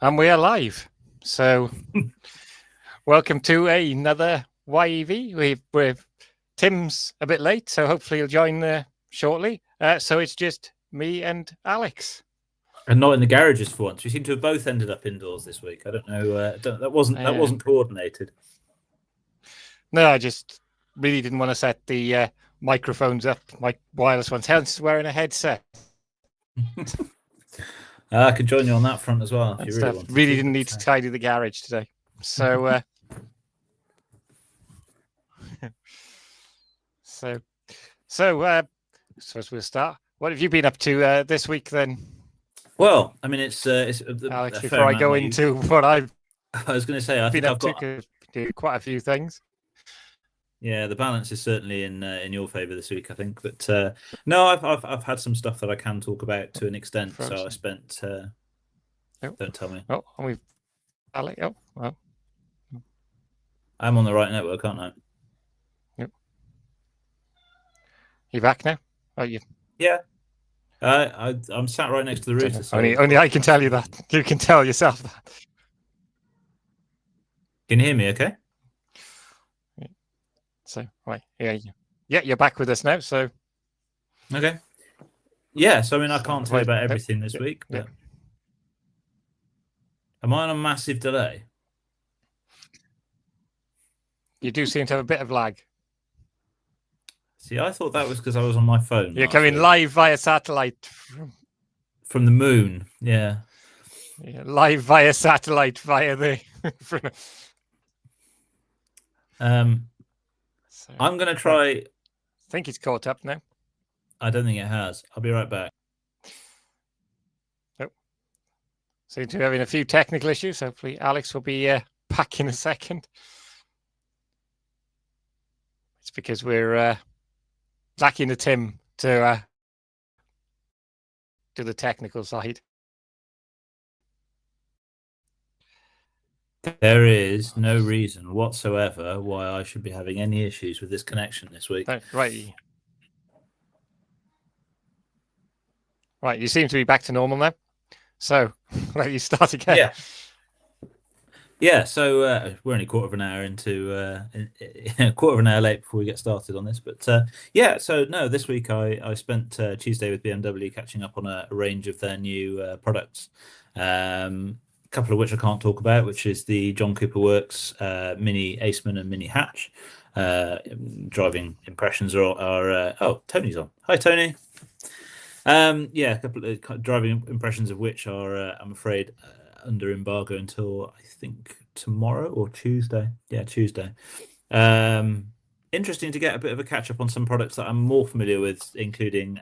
And we are live. So, welcome to another YEV. We're Tim's a bit late, so hopefully he'll join shortly. So it's just me and Alex. And not in the garages for once. We seem to have both ended up indoors this week. I don't know. That wasn't coordinated. No, I just really didn't want to set the microphones up, my wireless ones. Hence wearing a headset. I could join you on that front as well. If you really wanted really didn't need to tidy the garage today. So, so we'll start. What have you been up to this week then? Well, I mean, it's Alex. Before I go into what I was going to say, I think I've got quite a few things. Yeah, the balance is certainly in your favour this week, I think. But no, I've had some stuff that I can talk about to an extent. Frozen. So I spent. Don't tell me. Oh, we've. Alex. Oh, well. I'm on the right network, aren't I? Yep. You back now? Oh, you. Yeah. I'm sat right next to the router. So only I can tell you that. You can tell yourself that. Can you hear me? Okay. So right, yeah, you're back with us now. So okay. Yeah. So I mean, I can't tell you about everything this week. But... Am I on a massive delay? You do seem to have a bit of lag. See, I thought that was because I was on my phone. You're coming live via satellite from the moon. Yeah. Live via satellite via the. I'm going to try. I think it's caught up now. I don't think it has. I'll be right back. Oh. Seem to be having a few technical issues. Hopefully, Alex will be back in a second. It's because we're lacking the Tim to do the technical side. There is no reason whatsoever why I should be having any issues with this connection this week. Right. Right, you seem to be back to normal now. So, let you start again. Yeah, so we're only quarter of an hour late before we get started on this. But yeah, so no, this week I spent Tuesday with BMW catching up on a range of their new products. Couple of which I can't talk about, which is the John Cooper Works Mini Aceman and Mini Hatch. Driving impressions are oh, Tony's on. Hi, Tony. Yeah, a couple of driving impressions of which are, I'm afraid, under embargo until I think tomorrow or Tuesday. Yeah, Tuesday. Interesting to get a bit of a catch up on some products that I'm more familiar with, including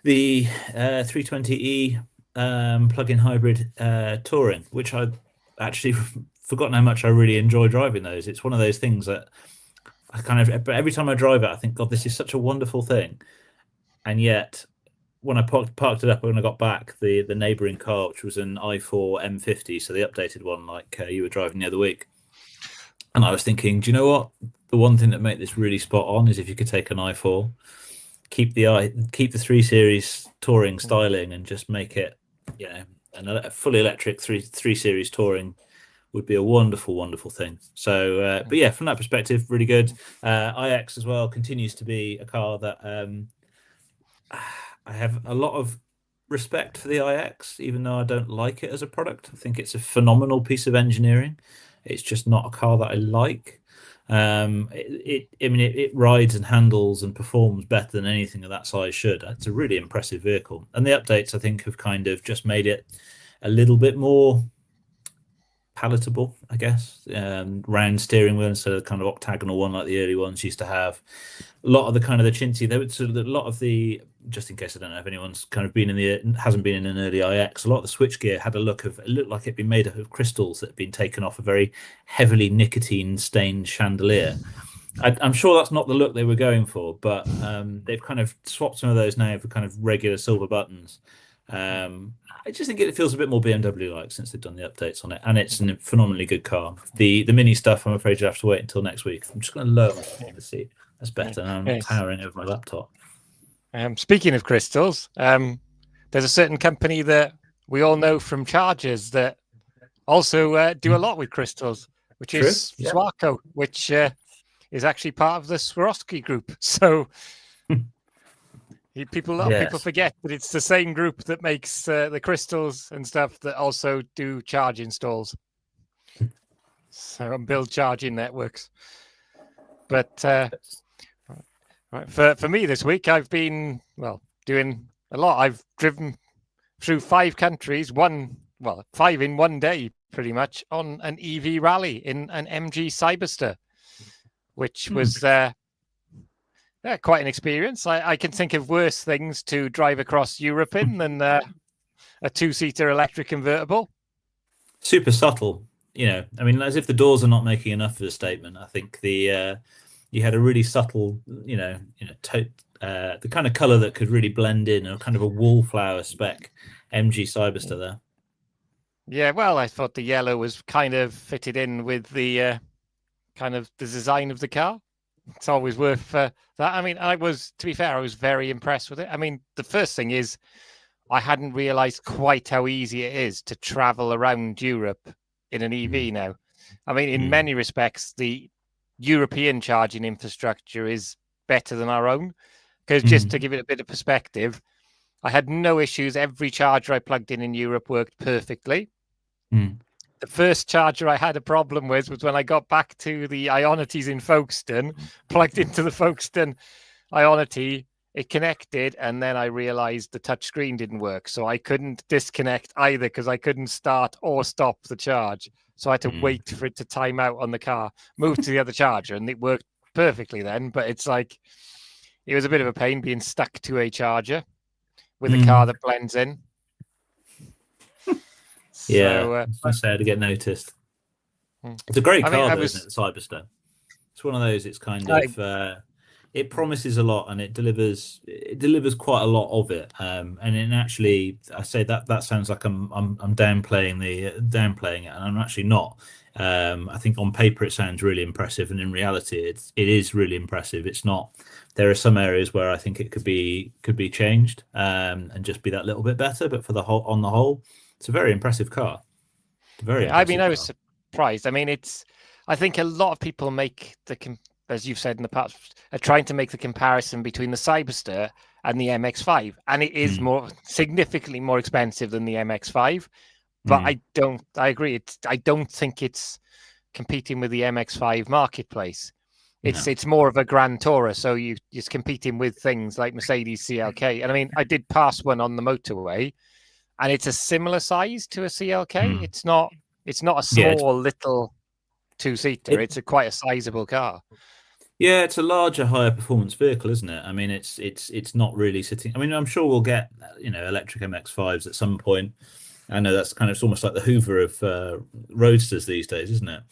the 320e. Plug-in hybrid touring, which I actually forgotten how much I really enjoy driving those. It's one of those things that I but every time I drive it, I think, God, this is such a wonderful thing. And yet, when I parked it up when I got back, the neighbouring car, which was an i4 M50, so the updated one, like you were driving the other week, and I was thinking, do you know what? The one thing that made this really spot on is if you could take an i4, keep the 3 Series touring styling, and just make it. A fully electric 3 Series touring would be a wonderful, wonderful thing. So, but yeah, from that perspective, really good. iX as well continues to be a car that I have a lot of respect for the iX, even though I don't like it as a product. I think it's a phenomenal piece of engineering. It's just not a car that I like. It rides and handles and performs better than anything of that size should. It's a really impressive vehicle, and the updates I think have kind of just made it a little bit more palatable, I guess. Round steering wheel instead of the kind of octagonal one like the early ones used to have. A lot of the kind of the chintzy, there was sort of a lot of the, just in case I don't know if anyone's kind of hasn't been in an early iX, a lot of the switchgear had it looked like it'd been made up of crystals that had been taken off a very heavily nicotine stained chandelier. I'm sure that's not the look they were going for, but they've kind of swapped some of those now for kind of regular silver buttons. I just think it feels a bit more BMW-like since they've done the updates on it, and it's a phenomenally good car. The mini stuff, I'm afraid you have to wait until next week. I'm just going to lower my seat. That's better. I'm towering over my laptop. Speaking of crystals, there's a certain company that we all know from Chargers that also do a lot with crystals, which True, is yeah. Swarco, which is actually part of the Swarovski group. So a lot of people Yes. forget that it's the same group that makes the crystals and stuff that also do charge installs. So and build charging networks. But for me this week, I've been doing a lot. I've driven through 5 countries, 5 in one day, pretty much, on an EV rally in an MG Cyberster, which was quite an experience. I can think of worse things to drive across Europe in than a 2-seater electric convertible. Super subtle, I mean, as if the doors are not making enough of a statement. I think you had a really subtle, the kind of color that could really blend in, a kind of a wallflower spec MG Cyberster there. Yeah, well, I thought the yellow was kind of fitted in with the kind of the design of the car. It's always worth that. I mean, to be fair, I was very impressed with it. I mean, the first thing is I hadn't realized quite how easy it is to travel around Europe in an EV now. I mean, in many respects, the European charging infrastructure is better than our own. Because just to give it a bit of perspective, I had no issues. Every charger I plugged in Europe worked perfectly. The first charger I had a problem with was when I got back to the Ionities in Folkestone, plugged into the Folkestone Ionity, it connected, and then I realized the touchscreen didn't work. So I couldn't disconnect either because I couldn't start or stop the charge. So I had to wait for it to time out on the car, move to the other charger, and it worked perfectly then. But it's like, it was a bit of a pain being stuck to a charger with a car that blends in. Yeah, it's sad to get noticed. It's a great car, though, isn't it, the Cyberster? It's one of those. It's kind of it promises a lot, and it delivers quite a lot of it. And it actually, I say that sounds like I'm downplaying it, and I'm actually not. I think on paper it sounds really impressive, and in reality, it is really impressive. It's not. There are some areas where I think it could be changed and just be that little bit better. But on the whole, it's a very impressive car. I was surprised. I mean, I think a lot of people make as you've said in the past, are trying to make the comparison between the Cyberster and the MX-5, and it is significantly more expensive than the MX-5. But I agree. I don't think it's competing with the MX-5 marketplace. It's more of a Grand Tourer, so you're competing with things like Mercedes CLK. And I mean, I did pass one on the motorway, and it's a similar size to a CLK. It's not a small little 2-seater. It's quite a sizable car. Yeah, it's a larger, higher performance vehicle, isn't it? I mean, it's not really sitting. I mean, I'm sure we'll get electric MX-5s at some point. I know that's kind of, it's almost like the Hoover of roadsters these days, isn't it?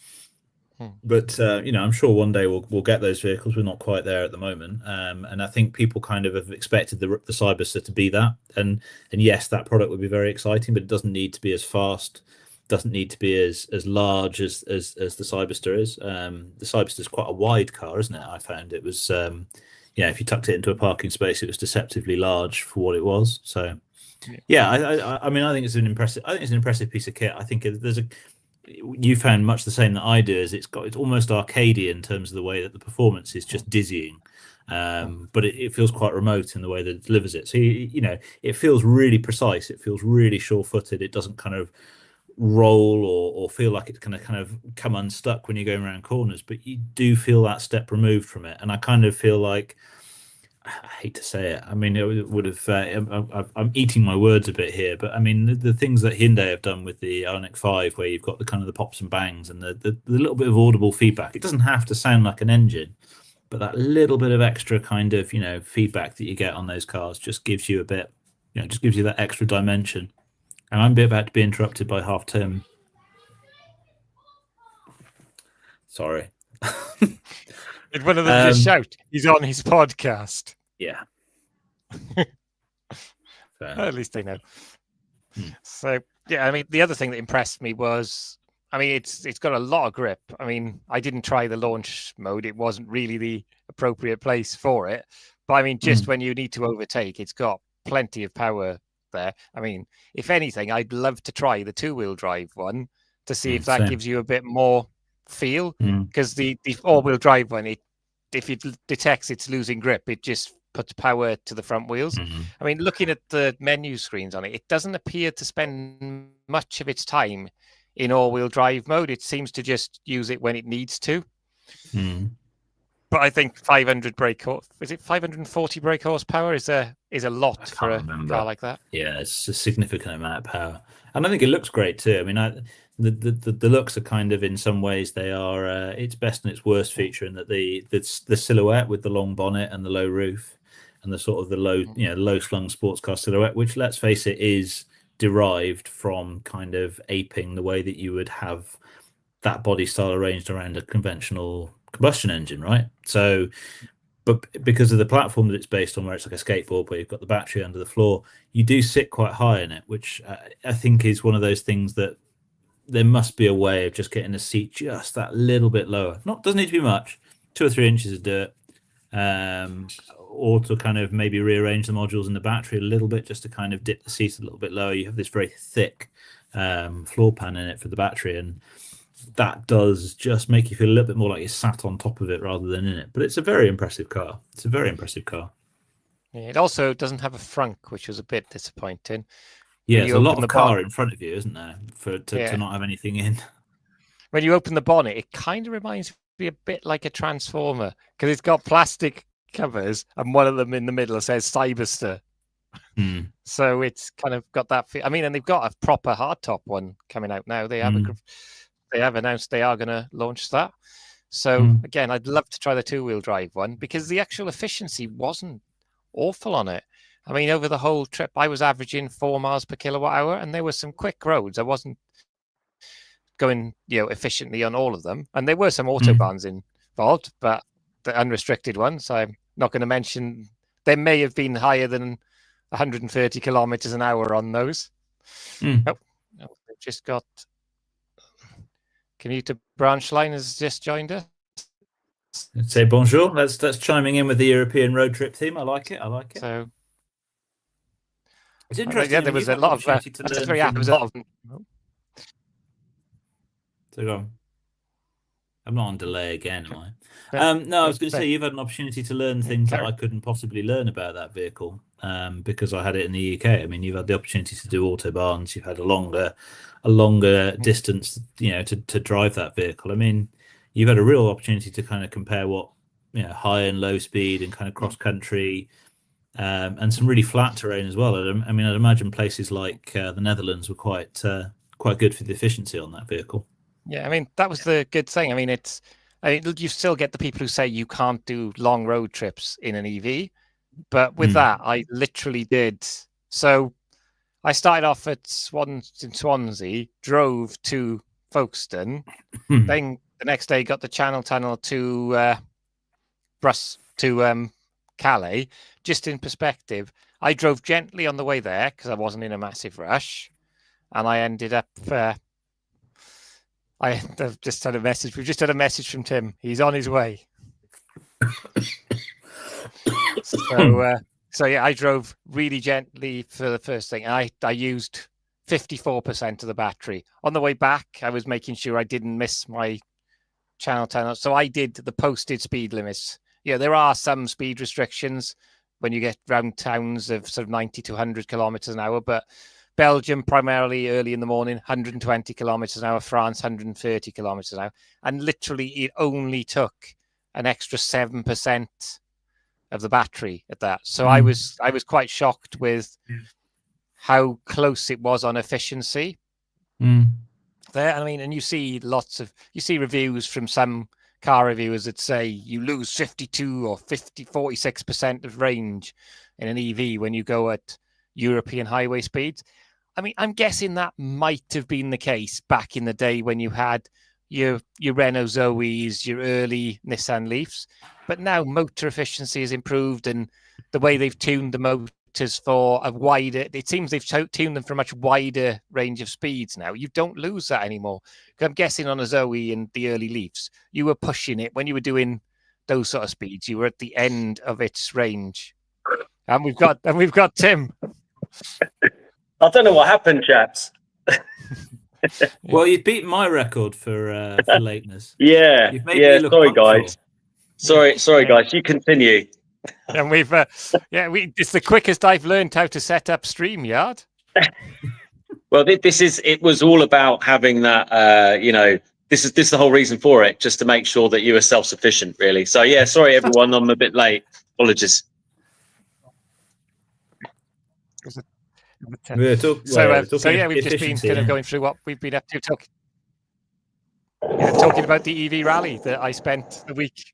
But I'm sure one day we'll get those vehicles. We're not quite there at the moment, and I think people kind of have expected the Cyberster to be that. And yes, that product would be very exciting, but it doesn't need to be as fast. Doesn't need to be as large as the Cyberster is. The Cyberster is quite a wide car, isn't it? I found it was, if you tucked it into a parking space, it was deceptively large for what it was. So, I mean, I think it's an impressive piece of kit. I think you found much the same that I do. Is it's almost arcadey in terms of the way that the performance is just dizzying. But it feels quite remote in the way that it delivers it. So it feels really precise. It feels really sure-footed. It doesn't kind of roll or feel like it's going to kind of come unstuck when you're going around corners, but you do feel that step removed from it. And I kind of feel like, I hate to say it, I mean, it would have I'm eating my words a bit here, but I mean, the things that Hyundai have done with the Ioniq 5, where you've got the kind of the pops and bangs and the little bit of audible feedback, it doesn't have to sound like an engine, but that little bit of extra kind of feedback that you get on those cars just gives you a bit, just gives you that extra dimension. And I'm about to be interrupted by Half Tim. Sorry. Did one of them just shout, he's on his podcast? Yeah. At least they know. So, yeah, I mean, the other thing that impressed me was, I mean, it's got a lot of grip. I mean, I didn't try the launch mode. It wasn't really the appropriate place for it. But I mean, just when you need to overtake, it's got plenty of power there. I mean, if anything, I'd love to try the 2-wheel drive one to see if that same. gives you a bit more feel, Mm. because the all-wheel drive one, if it detects it's losing grip, it just puts power to the front wheels. Mm. I mean, looking at the menu screens on it, it doesn't appear to spend much of its time in all-wheel drive mode. It seems to just use it when it needs to. Mm. But I think 500 brake is it 540 brake horsepower is a lot for a car like that. Yeah, it's a significant amount of power, and I think it looks great too. I mean, the looks are kind of, in some ways, they are its best and its worst feature, in that the silhouette with the long bonnet and the low roof, and the sort of the low slung sports car silhouette, which, let's face it, is derived from kind of aping the way that you would have that body style arranged around a conventional combustion engine, right? So, but because of the platform that it's based on, where it's like a skateboard where you've got the battery under the floor, you do sit quite high in it, which I think is one of those things that there must be a way of just getting the seat just that little bit lower. Doesn't need to be much, 2 or 3 inches of dirt, or to kind of maybe rearrange the modules in the battery a little bit, just to kind of dip the seat a little bit lower. You have this very thick floor pan in it for the battery, and that does just make you feel a little bit more like you're sat on top of it rather than in it. But it's a very impressive car. Yeah, it also doesn't have a frunk, which was a bit disappointing. Yeah, there's a lot of car in front of you, isn't there, to not have anything in. When you open the bonnet, it kind of reminds me a bit like a Transformer, because it's got plastic covers, and one of them in the middle says Cyberster. So it's kind of got that feel. I mean, and they've got a proper hardtop one coming out now. They have announced they are going to launch that. So again, I'd love to try the 2-wheel drive one, because the actual efficiency wasn't awful on it. I mean, over the whole trip, I was averaging 4 miles per kilowatt hour, and there were some quick roads. I wasn't going, efficiently on all of them, and there were some autobahns involved, but the unrestricted ones, I'm not going to mention. They may have been higher than 130 kilometers an hour on those. They've just got commuter branch line has just joined us. Let's say bonjour. That's chiming in with the European road trip theme. I like it. So it's interesting. Yeah, there was a lot of. There was a lot of. So go on. I'm not on delay again, am I? No, I was going to say, you've had an opportunity to learn things that I couldn't possibly learn about that vehicle, because I had it in the UK. I mean, you've had the opportunity to do autobahns. You've had a longer distance, to drive that vehicle. I mean, you've had a real opportunity to kind of compare what, high and low speed and kind of cross country, and some really flat terrain as well. I mean, I'd imagine places like the Netherlands were quite good for the efficiency on that vehicle. Yeah, I mean, that was the good thing. I mean, you still get the people who say you can't do long road trips in an EV, but with that, I literally did. So I started off at Swansea, drove to Folkestone, then the next day got the Channel Tunnel to Calais. Just in perspective, I drove gently on the way there because I wasn't in a massive rush, and I ended up. I've just had a message. We've just had a message from Tim. He's on his way. So yeah, I drove really gently for the first thing. I used 54% of the battery. On the way back, I was making sure I didn't miss my Channel Tunnel. So I did the posted speed limits. Yeah, there are some speed restrictions when you get round towns of sort of 90 to 100 kilometers an hour, but Belgium, primarily early in the morning, 120 kilometers an hour. France, 130 kilometers an hour. And literally, it only took an extra 7% of the battery at that. So I was quite shocked with how close it was on efficiency there. I mean, and you see reviews from some car reviewers that say you lose 52 or 46% of range in an EV when you go at European highway speeds. I mean, I'm guessing that might have been the case back in the day when you had your Renault Zoes, your early Nissan Leafs. But now motor efficiency has improved, and the way they've tuned the motors for a wider, it seems they've tuned them for a much wider range of speeds now. You don't lose that anymore. Because I'm guessing on a Zoe and the early Leafs, you were pushing it when you were doing those sort of speeds. You were at the end of its range. And we've got Tim. I don't know what happened, chaps. Well, you've beaten my record for lateness. Yeah, You've made me look sorry, punctual. guys. Sorry, guys. You continue. And we've, it's the quickest I've learned how to set up StreamYard. Well, it was all about having that, this is the whole reason for it, just to make sure that you were self-sufficient, really. So, yeah, sorry, everyone. I'm a bit late. Apologies. We've just been kind of going through what we've been up to, talking about the EV rally that I spent a week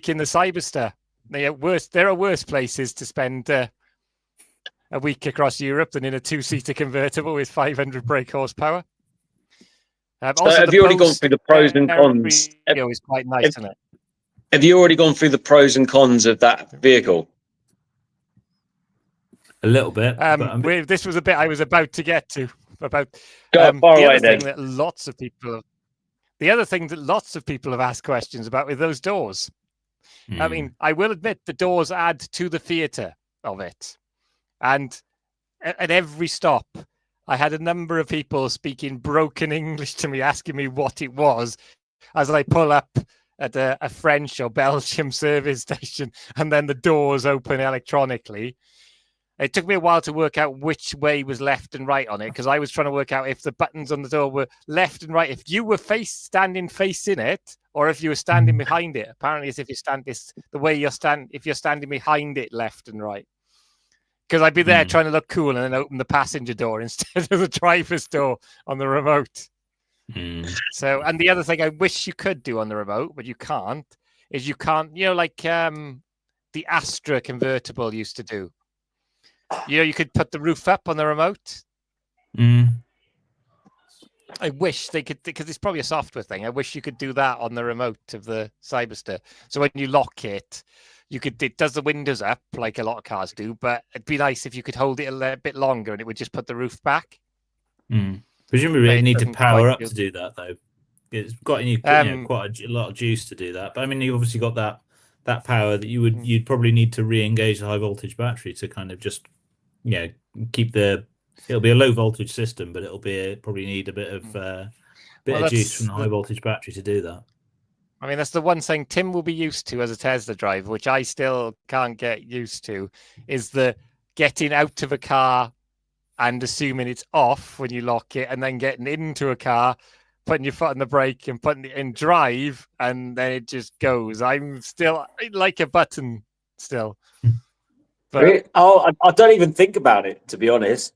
in the Cyberster. There are worse places to spend a week across Europe than in a 2-seater convertible with 500 brake horsepower. So have you already gone through the pros and cons? Is quite nice, isn't it? Have you already gone through the pros and cons of that vehicle? A little bit. This was a bit I was about to get to. About the other thing that lots of people have asked questions about with those doors. I mean, I will admit the doors add to the theatre of it. And at every stop, I had a number of people speaking broken English to me, asking me what it was as I pull up at a French or Belgium service station, and then the doors open electronically. It took me a while to work out which way was left and right on it, because I was trying to work out if the buttons on the door were left and right, if you were standing facing it, or if you were standing behind it. Apparently, it's if you stand if you're standing behind it, left and right. Because I'd be there trying to look cool and then open the passenger door instead of the driver's door on the remote. So, and the other thing I wish you could do on the remote, but you can't, is like the Astra convertible used to do. You could put the roof up on the remote. I wish they could, because it's probably a software thing. I wish you could do that on the remote of the Cyberster. So when you lock it, it does the windows up like a lot of cars do, but it'd be nice if you could hold it a bit longer and it would just put the roof back. Presumably you need to power up to do that, though. It's got quite a lot of juice to do that. But I mean, you've obviously got that power that you'd probably need to re-engage the high voltage battery to kind of just keep it'll be a low voltage system, but probably need a bit of juice from the high voltage battery to do that. I mean, that's the one thing Tim will be used to as a Tesla driver, which I still can't get used to, is the getting out of a car and assuming it's off when you lock it, and then getting into a car, putting your foot on the brake and putting it in drive, and then it just goes. I'm still like a button still. But I don't even think about it, to be honest.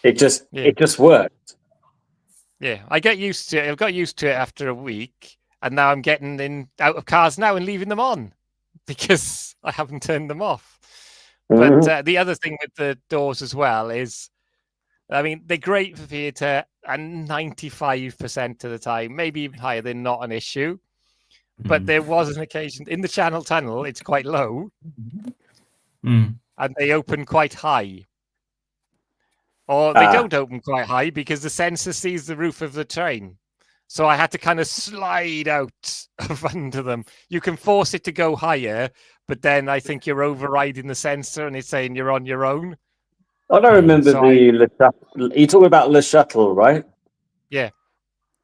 It just worked. Yeah, I get used to it. I got used to it after a week, and now I'm getting out of cars now and leaving them on because I haven't turned them off. But the other thing with the doors as well is, I mean, they're great for theatre, and 95% of the time, maybe even higher, they're not an issue. But there was an occasion in the Channel Tunnel, it's quite low, and they open quite high. Or they don't open quite high because the sensor sees the roof of the train. So I had to kind of slide out of under them. You can force it to go higher, but then I think you're overriding the sensor and it's saying you're on your own. I don't remember Le Shuttle. You're talking about Le Shuttle, right? Yeah.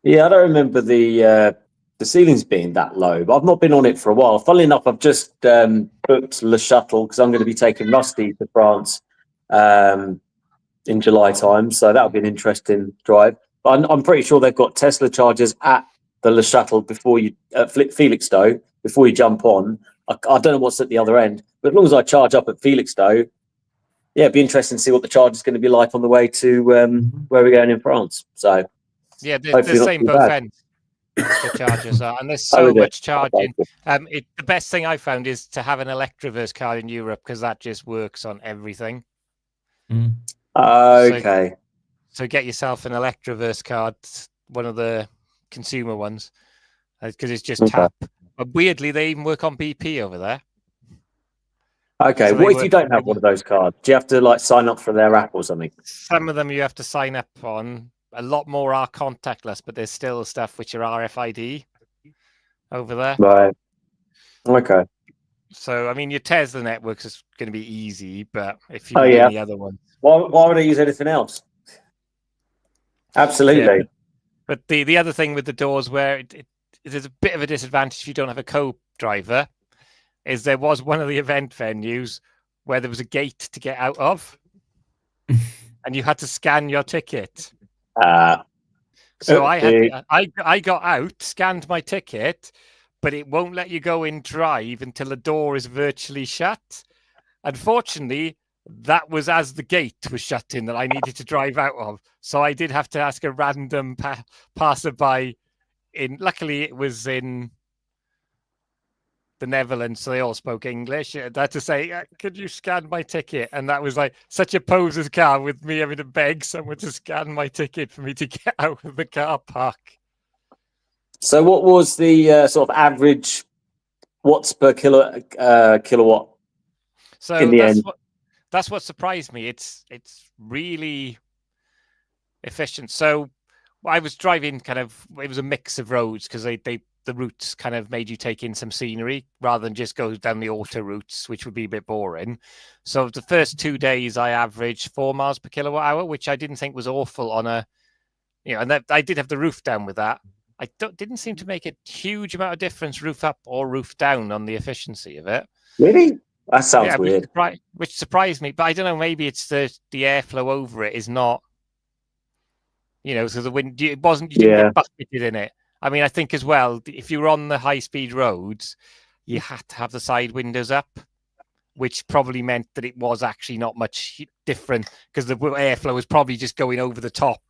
Yeah, I don't remember the ceilings being that low, but I've not been on it for a while. Funnily enough, I've just booked Le Shuttle because I'm going to be taking Rusty to France in July time, so that'll be an interesting drive. But I'm pretty sure they've got Tesla chargers at the Le Shuttle before you Felixstowe before you jump on. I don't know what's at the other end, but as long as I charge up at Felixstowe, yeah, it'd be interesting to see what the charge is going to be like on the way to where we're going in France. So yeah, they're the same both ends. The chargers are, and there's so much charging. The best thing I found is to have an Electroverse card in Europe because that just works on everything. Okay. So get yourself an Electroverse card, one of the consumer ones, because it's just tap. But weirdly, they even work on BP over there. Okay, so what if you don't have one of those cards? Do you have to sign up for their app or something? Some of them you have to sign up on. A lot more are contactless, but there's still stuff which are RFID over there. Right. Okay. So, I mean, your Tesla networks is going to be easy, but if you Oh, got yeah. any other one, Why would I use anything else? Absolutely. yeah. But the other thing with the doors where there's a bit of a disadvantage if you don't have a co-driver is there was one of the event venues where there was a gate to get out of, and you had to scan your ticket. So I got out, scanned my ticket, but it won't let you go in drive until the door is virtually shut. Unfortunately, that was as the gate was shutting that I needed to drive out of. So I did have to ask a random passerby luckily it was in the Netherlands, so they all spoke English. I had to say, could you scan my ticket? And that was like such a poser's car with me having to beg someone to scan my ticket for me to get out of the car park. So what was the sort of average watts per kilowatt So in the end? That's what surprised me. It's really efficient. So I was driving it was a mix of roads because the routes kind of made you take in some scenery rather than just go down the auto routes, which would be a bit boring. So the first 2 days I averaged 4 miles per kilowatt hour, which I didn't think was awful on and that I did have the roof down with that. Didn't seem to make a huge amount of difference, roof up or roof down, on the efficiency of it. Really? That sounds weird. Which surprised me, but I don't know. Maybe it's the airflow over it is not, so the wind. It wasn't. You didn't get bucketed in it. I mean, I think as well, if you were on the high-speed roads, you had to have the side windows up, which probably meant that it was actually not much different because the airflow was probably just going over the top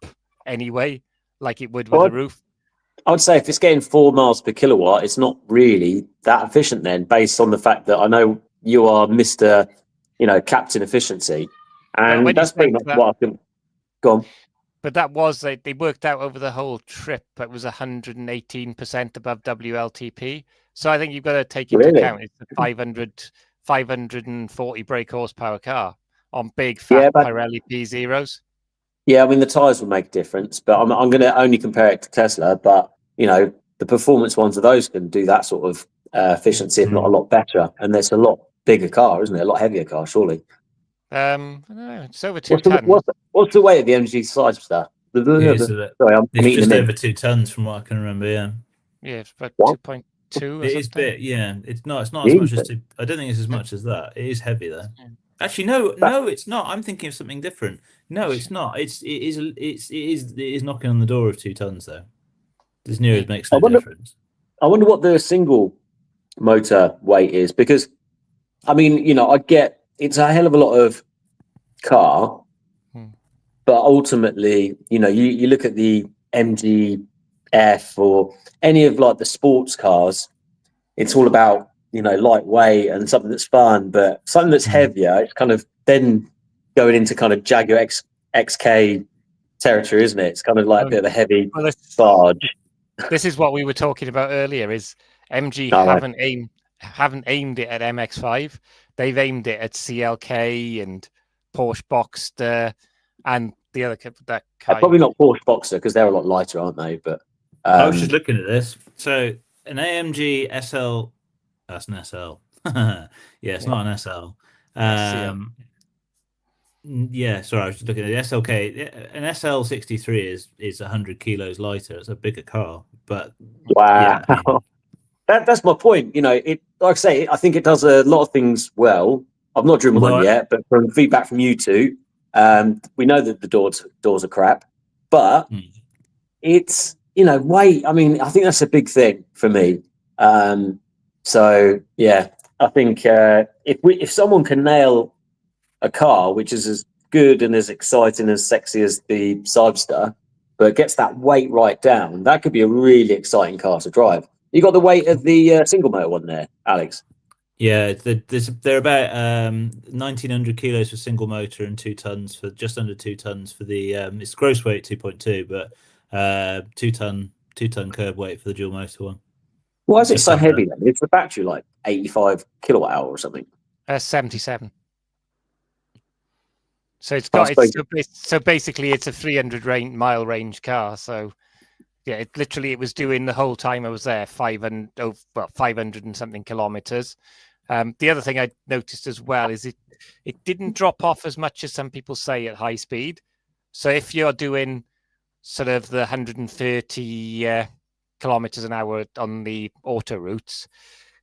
anyway, like it would with the roof. I would say if it's getting 4 miles per kilowatt, it's not really that efficient then, based on the fact that I know you are Mr. Captain Efficiency. And that's pretty much what I can go on. But that was, they worked out over the whole trip, it was 118% above WLTP. So I think you've got to take into account it's a 540 brake horsepower car on big, fat Pirelli P0s. Yeah, I mean, the tyres will make a difference, but I'm going to only compare it to Tesla. But, the performance ones of those can do that sort of efficiency, if not a lot better. And there's a lot bigger car, isn't it? A lot heavier car, surely. I don't know. It's over 2 tons. What's the weight of the MG Sidestar? Sorry, it's just over 2 tons from what I can remember. Yeah. Yeah, it's about 2.2. It is big. Yeah, it's not as much as. I don't think it's as much as that. It is heavy though. Actually, no, it's not. I'm thinking of something different. No, it's not. It is knocking on the door of 2 tons though. As near as makes no difference. I wonder what the single motor weight is, because I mean, I get it's a hell of a lot of car, but ultimately, you look at the MGF or any of like the sports cars, it's all about, lightweight and something that's fun, but something that's heavier, it's kind of then going into kind of Jaguar XK territory, isn't it? It's kind of like a bit of a heavy barge. This is what we were talking about earlier, is MG haven't aimed it at MX-5. They've aimed it at CLK and Porsche Boxster and the other that probably not Porsche Boxster because they're a lot lighter, aren't they? But I was just looking at this. So an AMG SL, that's an SL. Yeah, it's not an SL. Yeah, sorry, I was just looking at the SLK. An SL63 is 100 kilos lighter. It's a bigger car, but wow. Yeah. That's my point. It, like I say, I think it does a lot of things well. I've not driven one yet, but from feedback from you two, we know that the doors are crap, but it's weight. I mean, I think that's a big thing for me. So yeah, I think if someone can nail a car which is as good and as exciting, as sexy as the Sidestar, but gets that weight right down, that could be a really exciting car to drive. You got the weight of the single motor one there, Alex? Yeah, they're about 1,900 kilos for single motor and 2 tons for just under 2 tons for the it's gross weight 2.2, but 2 ton curb weight for the dual motor one. Why is it so heavy then? Is the battery like 85 kilowatt hour or something? 77. So so basically it's a 300 mile range car. So yeah, it was doing the whole time I was there 500 and something kilometers. The other thing I noticed as well is it didn't drop off as much as some people say at high speed. So if you're doing sort of the 130 kilometers an hour on the auto routes,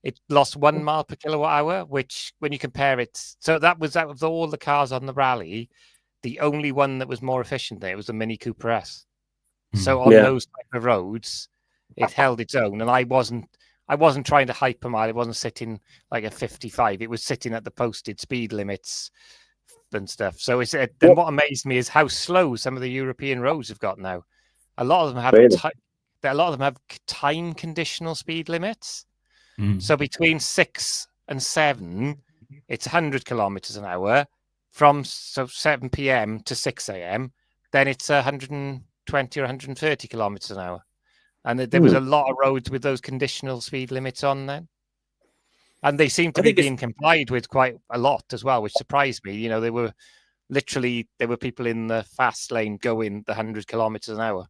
it lost 1 mile per kilowatt hour, which when you compare it, so that was out of all the cars on the rally, the only one that was more efficient there was the Mini Cooper S. So on those type of roads, it held its own, and I wasn't trying to hype a mile. It wasn't sitting like a 55. It was sitting at the posted speed limits and stuff. So then what amazed me is how slow some of the European roads have got now. A lot of them have time conditional speed limits. So between 6 and 7, it's 100 kilometers an hour. From 7 p.m. to 6 a.m., then it's 120 or 130 kilometers an hour. And there was a lot of roads with those conditional speed limits on then. And they seem to be being complied with quite a lot as well, which surprised me. You know, there were people in the fast lane going the 100 kilometers an hour.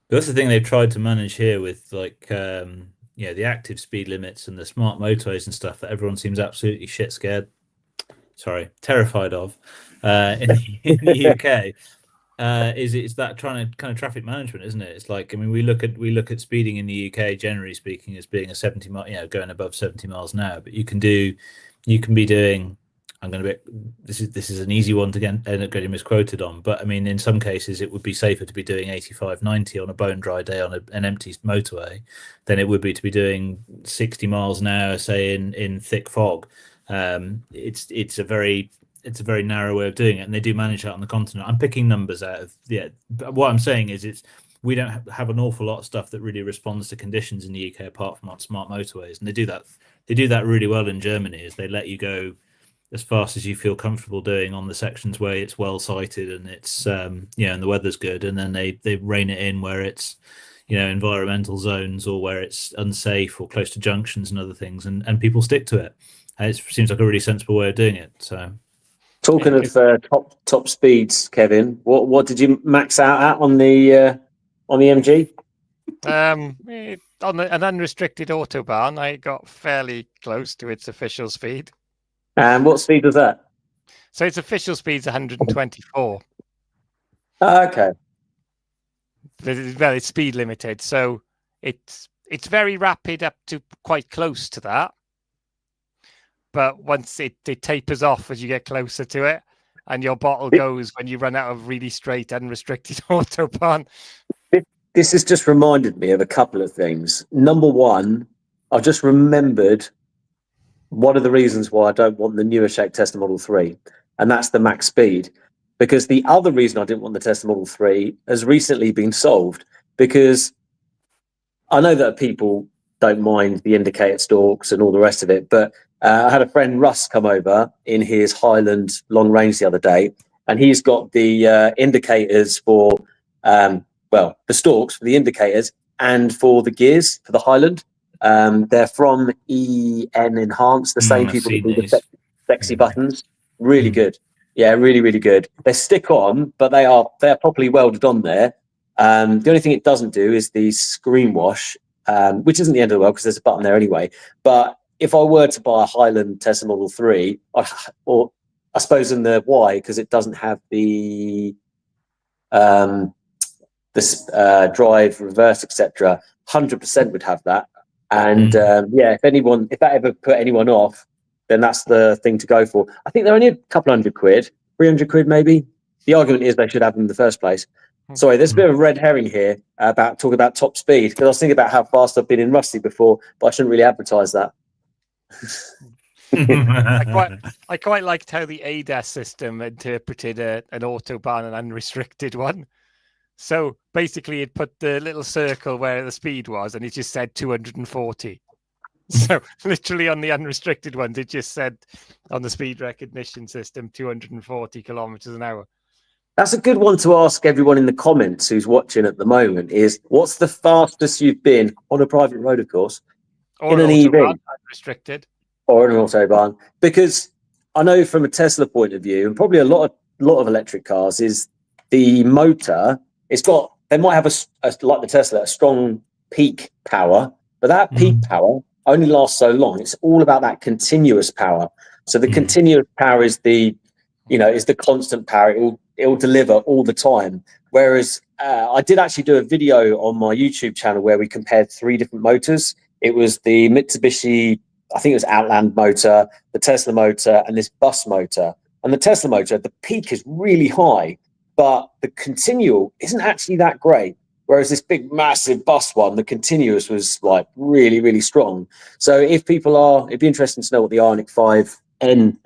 That's the thing they've tried to manage here with like, the active speed limits and the smart motorways and stuff that everyone seems absolutely terrified of in the UK. It's that trying to kind of traffic management, isn't it? It's like, I mean, we look at speeding in the UK, generally speaking, as being a 70 mile, going above 70 miles an hour. But you can be doing. This is an easy one to end up getting misquoted on. But I mean, in some cases, it would be safer to be doing 85, 90 on a bone dry day on an empty motorway than it would be to be doing 60 miles an hour, say in thick fog. It's a very narrow way of doing it, and they do manage that on the continent. I'm picking numbers out of but what I'm saying is we don't have an awful lot of stuff that really responds to conditions in the UK apart from on smart motorways, and they do that really well in Germany. Is they let you go as fast as you feel comfortable doing on the sections where it's well sighted and it's and the weather's good, and then they rein it in where it's environmental zones or where it's unsafe or close to junctions and other things, and people stick to it. It seems like a really sensible way of doing it. So, talking of top speeds, Kevin, what did you max out at on the MG? On an unrestricted autobahn, I got fairly close to its official speed. And what speed was that? So its official speed's 124. Okay. Well, it's speed limited, so it's very rapid up to quite close to that. But once it tapers off as you get closer to it, and your bottle goes when you run out of really straight, unrestricted autobahn. This has just reminded me of a couple of things. Number one, I've just remembered one of the reasons why I don't want the newer shape Tesla Model 3, and that's the max speed. Because the other reason I didn't want the Tesla Model 3 has recently been solved, because I know that people don't mind the indicator stalks and all the rest of it, but I had a friend, Russ, come over in his Highland long range the other day, and he's got the indicators for, the stalks for the indicators and for the gears for the Highland. They're from EN Enhanced, the same people that do the sexy buttons. Really good. Yeah, really, really good. They're stick on, but they're properly welded on there. The only thing it doesn't do is the screen wash, which isn't the end of the world because there's a button there anyway. But if I were to buy a Highland Tesla Model 3, or I suppose in the Y, because it doesn't have the drive, reverse, etc., 100% would have that. And if that ever put anyone off, then that's the thing to go for. I think they're only a couple £100, 300 quid maybe. The argument is they should have them in the first place. Sorry, there's a bit of a red herring here about talking about top speed, because I was thinking about how fast I've been in Rusty before, but I shouldn't really advertise that. I quite liked how the ADAS system interpreted an autobahn, an unrestricted one. So basically, it put the little circle where the speed was, and it just said 240. So literally on the unrestricted ones, it just said on the speed recognition system 240 kilometers an hour. That's a good one to ask everyone in the comments who's watching at the moment is, what's the fastest you've been on a private road, of course, or in an EV? Unrestricted. Or an autobahn. Because I know from a Tesla point of view, and probably a lot of electric cars, is the motor, they might have like the Tesla, a strong peak power, but that peak power only lasts so long. It's all about that continuous power. So the continuous power is the constant power. It will deliver all the time. Whereas I did actually do a video on my YouTube channel where we compared 3 different motors. It was the Mitsubishi, I think it was Outland motor, the Tesla motor, and this bus motor. And the Tesla motor, the peak is really high, but the continual isn't actually that great. Whereas this big, massive bus one, the continuous was like really, really strong. So it'd be interesting to know what the Ioniq 5N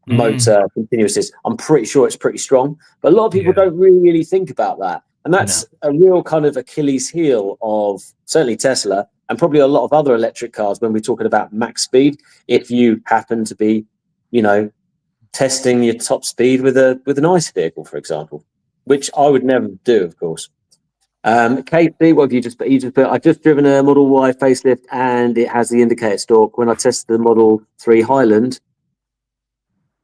motor continuous is. I'm pretty sure it's pretty strong, but a lot of people don't really think about that. And that's a real kind of Achilles heel of certainly Tesla and probably a lot of other electric cars when we're talking about max speed. If you happen to be, testing your top speed with an ICE vehicle, for example, which I would never do, of course. Casey, what have you just put? I've just driven a Model Y facelift and it has the indicator stalk. When I tested the Model 3 Highland,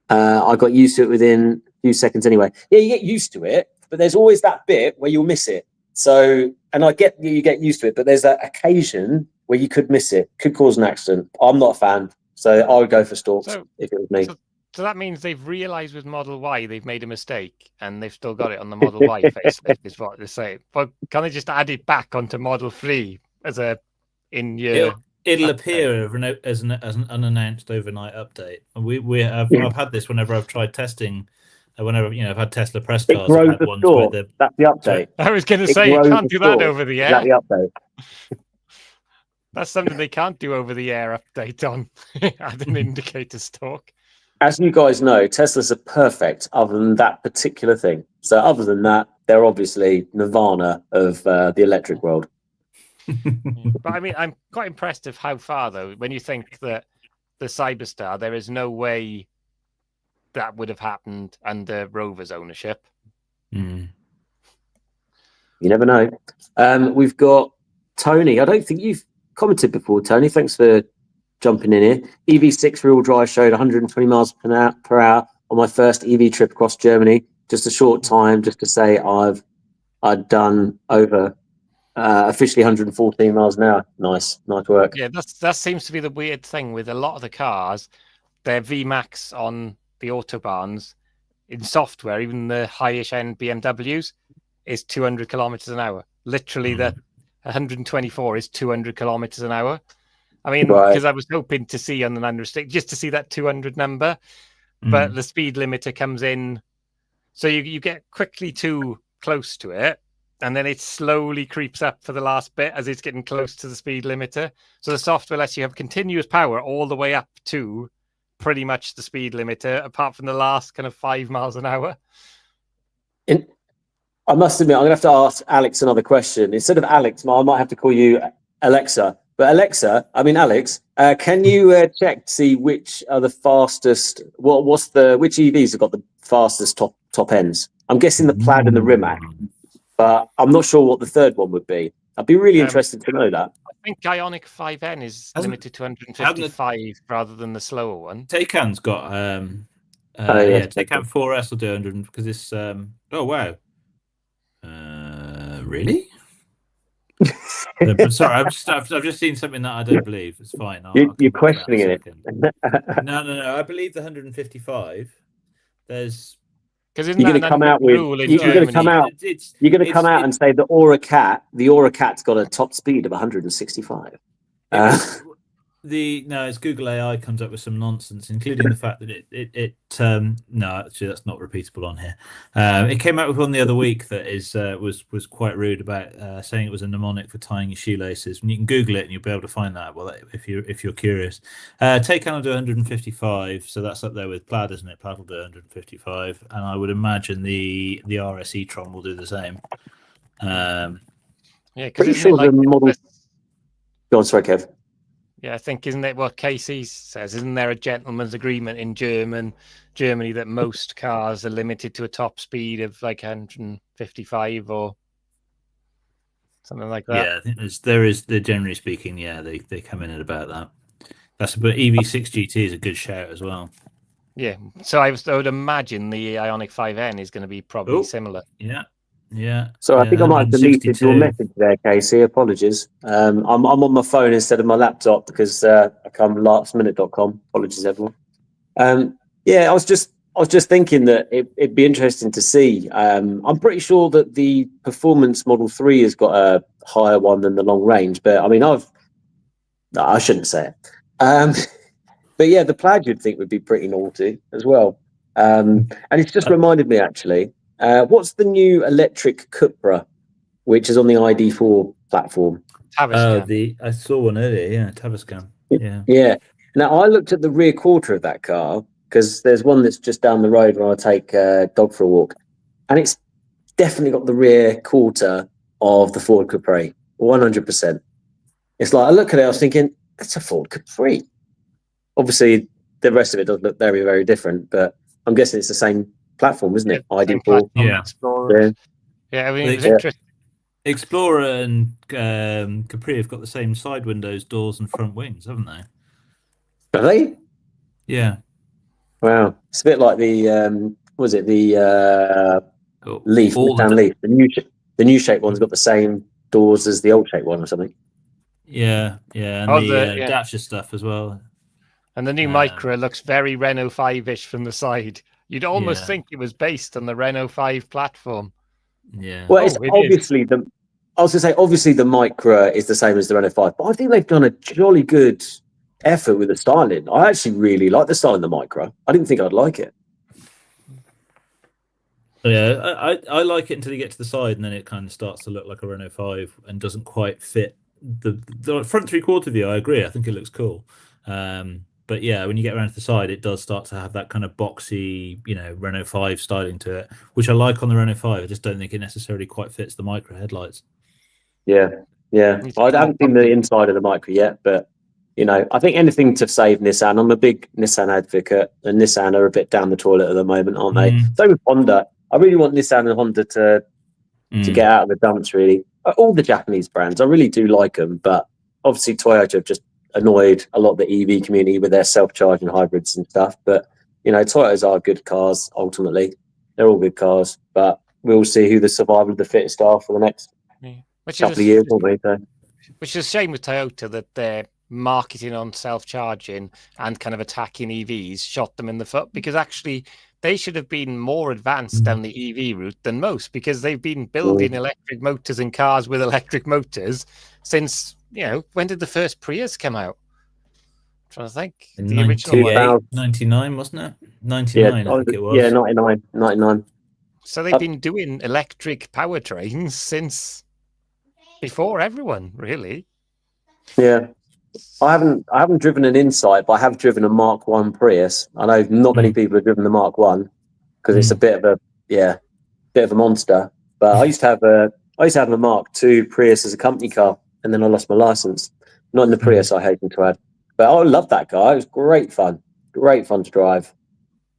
I got used to it within a few seconds anyway. Yeah, you get used to it, but there's always that bit where you'll miss it. So, and I get you get used to it, but there's that occasion where you could miss it, could cause an accident. I'm not a fan, so I would go for stalks if it was me. So that means they've realised with Model Y they've made a mistake and they've still got it on the Model Y facelift, is what they're saying. But can they just add it back onto Model 3 as a in-year? It'll appear as an unannounced overnight update. I've had this whenever I've tried testing. Whenever I've had Tesla press cars, I've had ones where that's the update. I was going to say you can't do that over the air. That's the update. That's something they can't do over the air update on. Add an indicator stalk. As you guys know, Teslas are perfect other than that particular thing. So other than that, they're obviously nirvana of the electric world. But I mean, I'm quite impressed of how far, though, when you think that the Cyberstar, there is no way that would have happened under Rover's ownership. You never know. We've got Tony. I don't think you've commented before, Tony. Thanks for jumping in here. EV6 rear-wheel drive showed 120 miles per hour on my first EV trip across Germany. Just a short time, just to say I'd done over officially 114 miles an hour. Nice work. Yeah, that seems to be the weird thing with a lot of the cars. Their VMAX on the autobahns in software, even the highish end BMWs, is 200 kilometers an hour. Literally, the 124 is 200 kilometers an hour. I mean, because I was hoping to see on the non-restrict just to see that 200 number, but the speed limiter comes in, so you get quickly too close to it, and then it slowly creeps up for the last bit as it's getting close to the speed limiter. So the software lets you have continuous power all the way up to pretty much the speed limiter, apart from the last kind of 5 miles an hour. I must admit, I'm going to have to ask Alex another question. Instead of Alex, I might have to call you Alexa. But Alex, can you check to see which are the fastest? Which EVs have got the fastest top ends? I'm guessing the Plaid and the Rimac, but I'm not sure what the third one would be. I'd be really interested to know that. I think Ioniq 5N is limited to 155 rather than the slower one. Taycan's got Taycan 4S will do 100 because it's oh wow, really? Sorry, I've just seen something that I don't believe. It's fine. You're questioning it. No. I believe the 155. There's because you're going to come out with you're going to come out and say the Aura Cat's got a top speed of 165. It's Google AI comes up with some nonsense, including the fact that no, actually that's not repeatable on here. It came out with one the other week that was quite rude about saying it was a mnemonic for tying your shoelaces. And you can Google it and you'll be able to find that. Well, if you're curious, Taycan will do 155, so that's up there with Plaid, isn't it? Plaid will do 155, and I would imagine the RS e-tron will do the same. Pretty sure the model. Go on, sorry, Kev. Yeah, I think, isn't it what Casey says? Isn't there a gentleman's agreement in Germany that most cars are limited to a top speed of like 155 or something like that? Yeah, I think there is. Generally speaking, yeah, they come in at about that. But EV6 GT is a good shout as well. Yeah, so I would imagine the Ioniq 5N is going to be probably similar. Yeah, Yeah. So I think I might have deleted your 162. message there, Casey. Apologies. I'm on my phone instead of my laptop because I come lastminute.com. Apologies, everyone. Yeah, I was just thinking that it'd be interesting to see. I'm pretty sure that the performance Model 3 has got a higher one than the long range, but I mean, no, I shouldn't say it. But yeah, the Plaid you'd think would be pretty naughty as well. And it's just reminded me actually. What's the new electric Cupra, which is on the ID4 platform? Tavascan. I saw one earlier. Yeah, Tavascan. Yeah. Yeah. Now I looked at the rear quarter of that car because there's one that's just down the road when I take dog for a walk, and it's definitely got the rear quarter of the Ford Capri, 100%. It's like I look at it, I was thinking that's a Ford Capri. Obviously, the rest of it does look very, very different, but I'm guessing it's the same platform, isn't it? Same ID4. platform, Yeah. Explorer. Yeah, I mean, it was Yeah. interesting. Explorer and Capri have got the same side windows, doors, and front wings, haven't they? Are they? Yeah. Wow. It's a bit like the was it the Leaf, Nissan Leaf. The new shape one's got the same doors as the old shape one or something. Yeah, and the Dacia stuff as well. And the new Micra looks very Renault 5-ish from the side. You'd almost think it was based on the Renault 5 platform. Yeah. Well, it's obviously I was going to say, obviously the Micra is the same as the Renault 5, but I think they've done a jolly good effort with the styling. I actually really like the style in the Micra. I didn't think I'd like it. Yeah, I like it until you get to the side, and then it kind of starts to look like a Renault 5 and doesn't quite fit the front three-quarter view. I agree. I think it looks cool. But yeah, when you get around to the side, it does start to have that kind of boxy, Renault 5 styling to it, which I like on the Renault 5. I just don't think it necessarily quite fits the Micra headlights. Yeah. I haven't seen the inside of the Micra yet, but I think anything to save Nissan. I'm a big Nissan advocate, and Nissan are a bit down the toilet at the moment, aren't they? Same with Honda. I really want Nissan and Honda to get out of the dumps, really. All the Japanese brands, I really do like them, but obviously Toyota have just annoyed a lot of the EV community with their self-charging hybrids and stuff. But, Toyotas are good cars, ultimately. They're all good cars, but we'll see who the survival of the fittest are for the next couple of years, won't we? So. Which is a shame with Toyota that they're marketing on self-charging and kind of attacking EVs shot them in the foot, because actually they should have been more advanced down the EV route than most, because they've been building electric motors in cars with electric motors since, when did the first Prius come out? I'm trying to think. The original one. 99, wasn't it? 99, I think it was. Yeah, 99. So they've been doing electric powertrains since before everyone, really. Yeah. I haven't driven an Insight, but I have driven a Mark 1 Prius. I know not many people have driven the Mark 1 because it's a bit of a monster. But I used to have a Mark 2 Prius as a company car, and then I lost my license. Not in the Prius, I hasten to add. But I love that car. It was great fun to drive.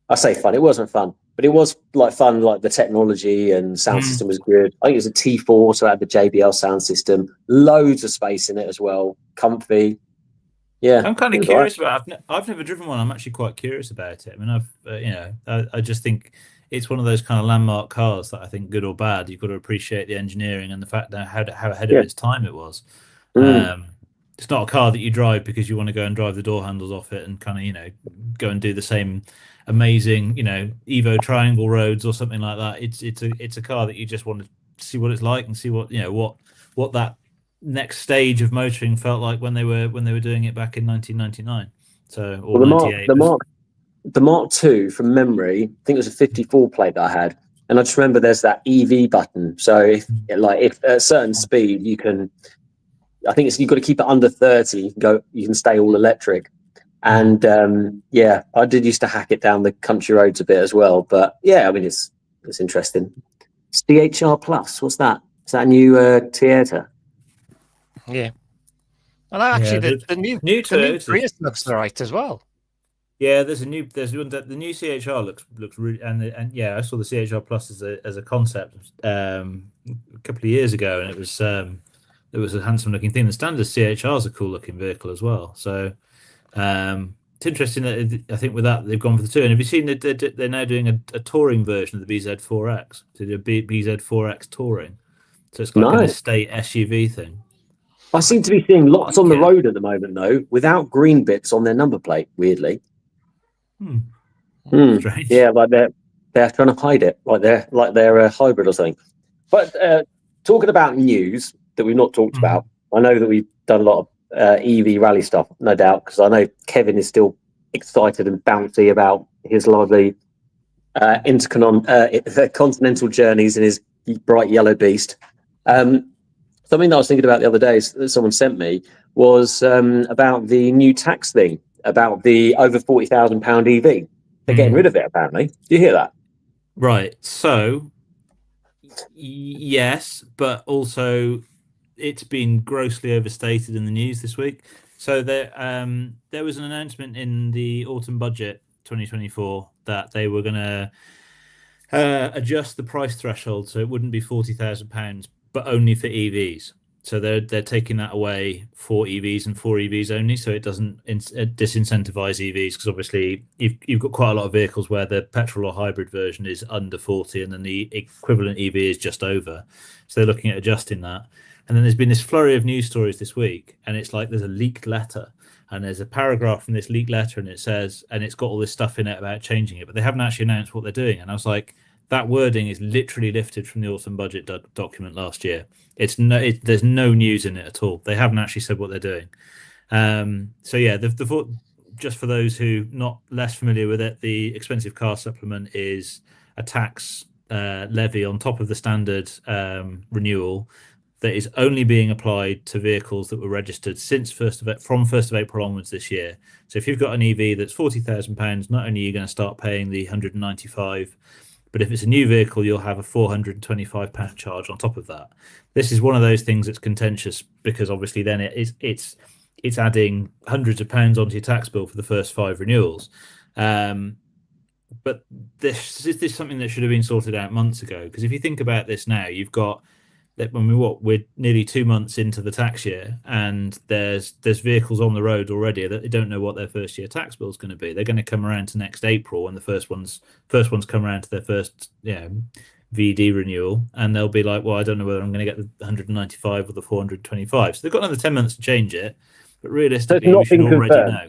I say fun, it wasn't fun, but it was like fun. Like the technology and sound system was good. I think it was a T4, so it had the JBL sound system, loads of space in it as well, comfy. Yeah, I'm kind of curious about it. I've never driven one. I'm actually quite curious about it. I mean, I just think it's one of those kind of landmark cars that I think, good or bad, you've got to appreciate the engineering and the fact that how ahead of its time it was. It's not a car that you drive because you want to go and drive the door handles off it and kind of, go and do the same amazing, Evo triangle roads or something like that. It's a car that you just want to see what it's like and see what that next stage of motoring felt like when they were doing it back in 1999. So, or 98. The Mark II, from memory, I think it was a 54 plate that I had, and I just remember there's that EV button. So if at a certain speed, you've got to keep it under 30. You can stay all electric. And I did used to hack it down the country roads a bit as well. But yeah, I mean it's interesting. CHR Plus, what's that? Is that a new Toyota? Yeah. Well, actually, the new Prius looks alright as well. Yeah, the new CHR looks really, and yeah, I saw the CHR Plus as a concept a couple of years ago, and it was a handsome looking thing. The standard CHR is a cool looking vehicle as well. So It's interesting that I think with that they've gone for the two. And have you seen that they're now doing a touring version of the BZ4X? So they're BZ4X touring. So it's like an Nice. estate SUV thing. I seem to be seeing lots on the Yeah. road at the moment, though, without green bits on their number plate. Weirdly, Strange. yeah, like they're trying to hide it, like they're a hybrid or something. But talking about news that we've not talked about, I know that we've done a lot of EV rally stuff, no doubt, because I know Kevin is still excited and bouncy about his lovely continental journeys in his bright yellow beast. Something that I was thinking about the other day that someone sent me was about the new tax thing, about the over £40,000 EV. They're getting rid of it, apparently. Do you hear that? Right. So, yes, but also it's been grossly overstated in the news this week. So there was an announcement in the autumn budget 2024 that they were going to adjust the price threshold so it wouldn't be £40,000, but only for EVs. So they're taking that away for EVs and for EVs only, so it doesn't disincentivize EVs, because obviously you've got quite a lot of vehicles where the petrol or hybrid version is under 40 and then the equivalent EV is just over. So they're looking at adjusting that. And then there's been this flurry of news stories this week, and it's like there's a leaked letter, and there's a paragraph from this leaked letter, and it says, and it's got all this stuff in it about changing it, but they haven't actually announced what they're doing. And I was like, that wording is literally lifted from the autumn budget document last year. There's no news in it at all. They haven't actually said what they're doing. So yeah, just for those who not less familiar with it, the expensive car supplement is a tax levy on top of the standard renewal that is only being applied to vehicles that were registered from 1st of April onwards this year. So if you've got an EV that's £40,000, not only are you going to start paying the £195, but if it's a new vehicle, you'll have a £425 charge on top of that. This is one of those things that's contentious, because obviously then it's adding hundreds of pounds onto your tax bill for the first 5 renewals. But this is something that should have been sorted out months ago, because if you think about this now, you've got that we're nearly 2 months into the tax year, and there's vehicles on the road already that they don't know what their first year tax bill is going to be. They're going to come around to next April, and the first ones come around to their first VD renewal, and they'll be like, well, I don't know whether I'm going to get the 195 or the 425. So they've got another 10 months to change it, but realistically, we should already know.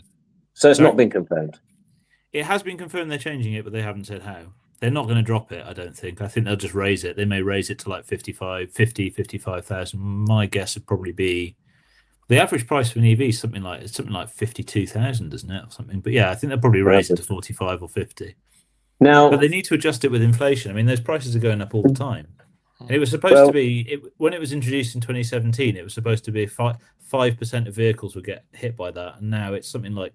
So it's not been confirmed. It has been confirmed they're changing it, but they haven't said how. They're not going to drop it, I don't think. I think they'll just raise it. They may raise it to like 55,000. My guess would probably be the average price for an EV is something like 52,000, isn't it, or something? But yeah, I think they'll probably raise it to 45 or 50. Now, but they need to adjust it with inflation. I mean, those prices are going up all the time. And it was supposed to be when it was introduced in 2017. It was supposed to be 5% of vehicles would get hit by that, and now it's something like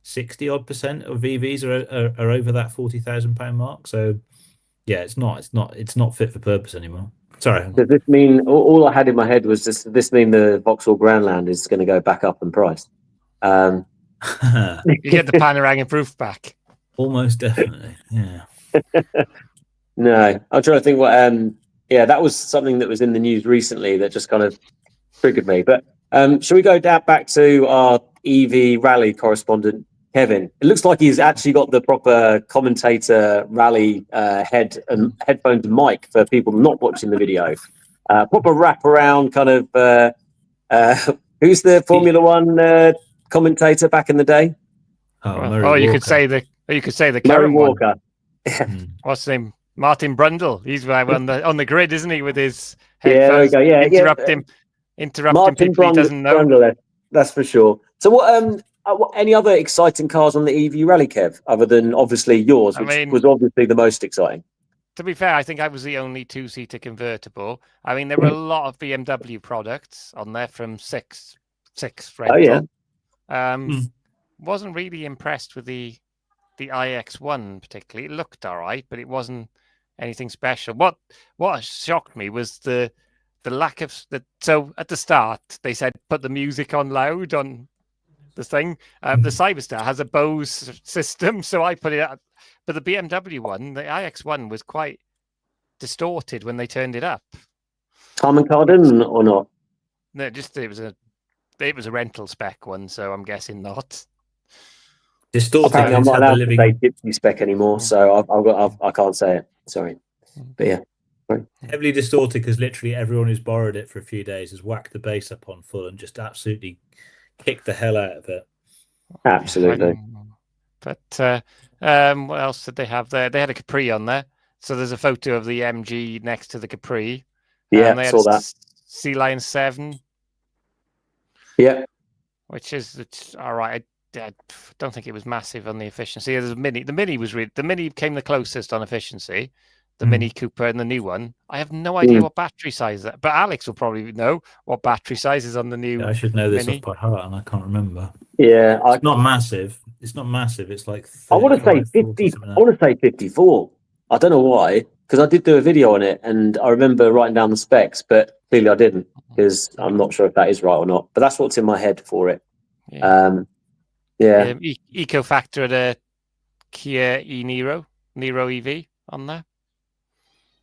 60% of EVs are over that £40,000 mark. So yeah, it's not fit for purpose anymore. Sorry. Does this mean all I had in my head was does this mean the Vauxhall Grandland is going to go back up in price? You get the panoramic roof back. Almost definitely. Yeah. No, I'm trying to think what. That was something that was in the news recently that just kind of triggered me. But shall we go back to our EV rally correspondent, Kevin? It looks like he's actually got the proper commentator rally headphones and mic for people not watching the video. Proper wraparound kind of. Who's the Formula One commentator back in the day? You could say the Murray current Walker. What's his name? Martin Brundle. He's on the grid, isn't he? With his headphones. Yeah, there we go. Interrupting Martin people he doesn't know. Brundle, that's for sure. So what any other exciting cars on the EV rally, Kev, other than obviously yours, which was obviously the most exciting? To be fair, I think I was the only 2-seater convertible. I mean, there were a lot of BMW products on there from six rental. Oh yeah. Wasn't really impressed with the iX1 particularly. It looked all right, but it wasn't anything special. What shocked me was the lack of so at the start they said put the music on loud on the thing. The Cyberstar has a Bose system, so I put it up. But the BMW one, the iX1, was quite distorted when they turned it up. Harman Kardon or not? No, just it was a rental spec one, so I'm guessing not. Distorted Apparently, I'm has not had the allowed living. to say gypsy spec anymore, so I can't say it. Sorry, but yeah, Heavily distorted because literally everyone who's borrowed it for a few days has whacked the bass up on full and just absolutely kicked the hell out of it. absolutely. But what else did they have there? They had a Capri on there. So there's a photo of the MG next to the Capri. Yeah, they had saw a that. Sea Lion 7, Yeah, which is it's all right. I don't think it was massive on the efficiency. There's a Mini. The Mini was the Mini came the closest on efficiency. The Mini Cooper and the new one. I have no idea what battery size that, but Alex will probably know what battery size is on the new. Yeah, I should know this Mini. off by heart, and I can't remember. yeah. It's not massive. It's not massive. It's like I want to say 40, 50. I want to say 54. I don't know why, because I did do a video on it, and I remember writing down the specs, but clearly I didn't, because I'm not sure if that is right or not. But that's what's in my head for it. Yeah. Yeah. Eco factor at a Kia Niro EV on there.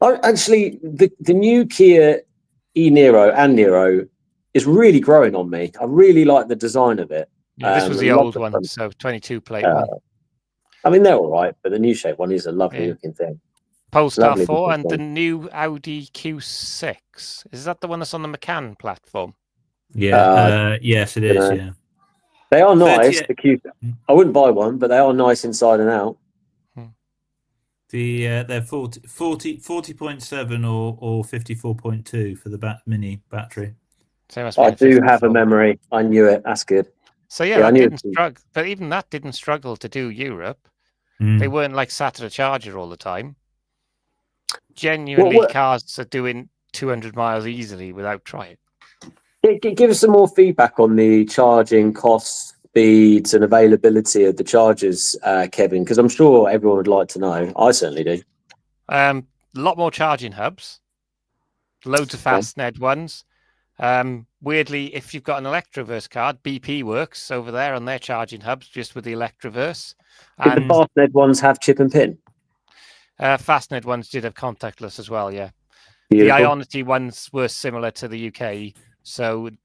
Oh, actually, the new Kia e-Niro and Niro is really growing on me. I really like the design of it. Yeah, this was the old one, so 22 plate one. I mean, they're all right, but the new shape one is a lovely looking thing. Polestar 4 and the new Audi Q6. Is that the one that's on the McCann platform? Yeah. Yes, it is. Yeah. They are nice. The Q. I wouldn't buy one, but they are nice inside and out. They're 40.7 or 54.2 for the Mini battery. So I do have a memory. I knew it. That's good. So yeah, that didn't struggle, but even that didn't struggle to do Europe. They weren't like sat at a charger all the time. Genuinely, cars are doing 200 miles easily without trying. Give us some more feedback on the charging costs, speeds, and availability of the chargers, Kevin, because I'm sure everyone would like to know. I certainly do. A lot more charging hubs, loads of Fastned ones. Weirdly, if you've got an Electroverse card, BP works over there on their charging hubs just with the Electroverse. Did the Fastned ones have chip and pin? Fastned ones did have contactless as well, yeah. Beautiful. The Ionity ones were similar to the UK,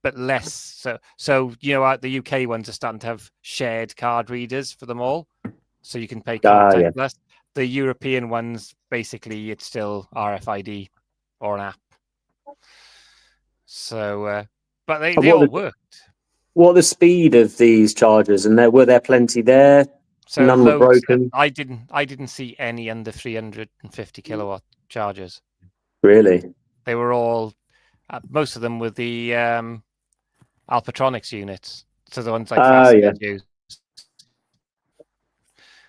but less. So the UK ones are starting to have shared card readers for them all, so you can pay contactless. The European ones, basically, it's still RFID or an app. So, but they all worked. What the speed of these chargers, and were there plenty there? So none were broken. I didn't see any under 350 kilowatt chargers. Really? They were all, most of them were the Alpatronics units. So the ones like Fastned use.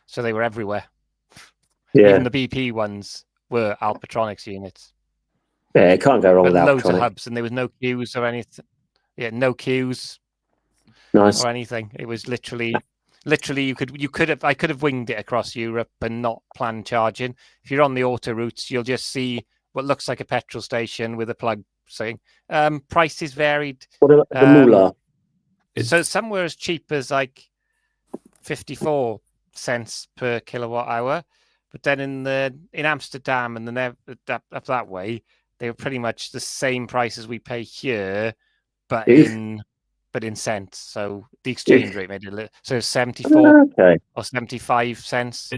So they were everywhere. Yeah. Even the BP ones were Alpatronics units. Yeah, it can't go wrong with loads Alpatronics. of hubs, and there was no queues or anything. Yeah, no queues. Nice. Or anything. It was literally I could have winged it across Europe and not planned charging. If you're on the auto routes, you'll just see what looks like a petrol station with a plug saying prices varied. What about the moolah? So some were as cheap as like 54 cents per kilowatt hour, but then in Amsterdam and up that way, they were pretty much the same price as we pay here, but in cents. So the exchange rate made it so 74 or 75 cents.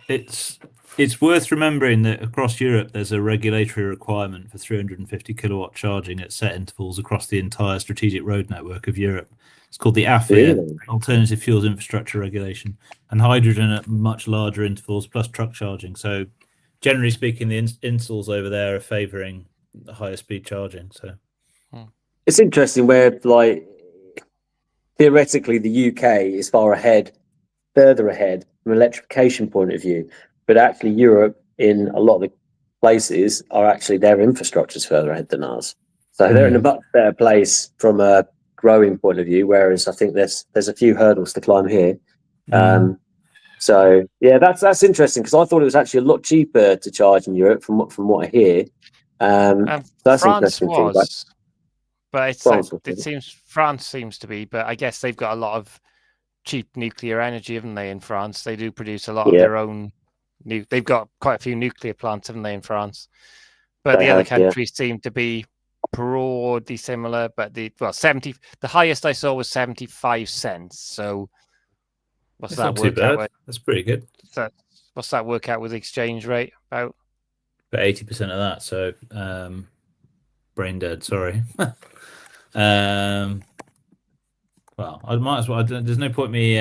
It's worth remembering that across Europe there's a regulatory requirement for 350 kilowatt charging at set intervals across the entire strategic road network of Europe. It's called the AFIR, Alternative Fuels Infrastructure Regulation, and hydrogen at much larger intervals plus truck charging. So generally speaking, the installs over there are favouring the higher speed charging. So it's interesting where, like, theoretically the UK is further ahead from an electrification point of view, but actually Europe in a lot of the places are actually their infrastructure is further ahead than ours. So they're in a much better place from a growing point of view, whereas I think there's a few hurdles to climb here. So yeah, that's interesting, because I thought it was actually a lot cheaper to charge in Europe from what I hear. That's France interesting was, but France seems to be, but I guess they've got a lot of cheap nuclear energy, haven't they? In France, they do produce a lot of their own. They've got quite a few nuclear plants, haven't they, in France? But the other countries seem to be broadly similar. But the highest I saw was 75 cents. So What's That's that not too work out bad. with? That's pretty good. What's that work out with the exchange rate about? But 80% of that, so brain dead. Sorry. Well, I might as well. There's no point me.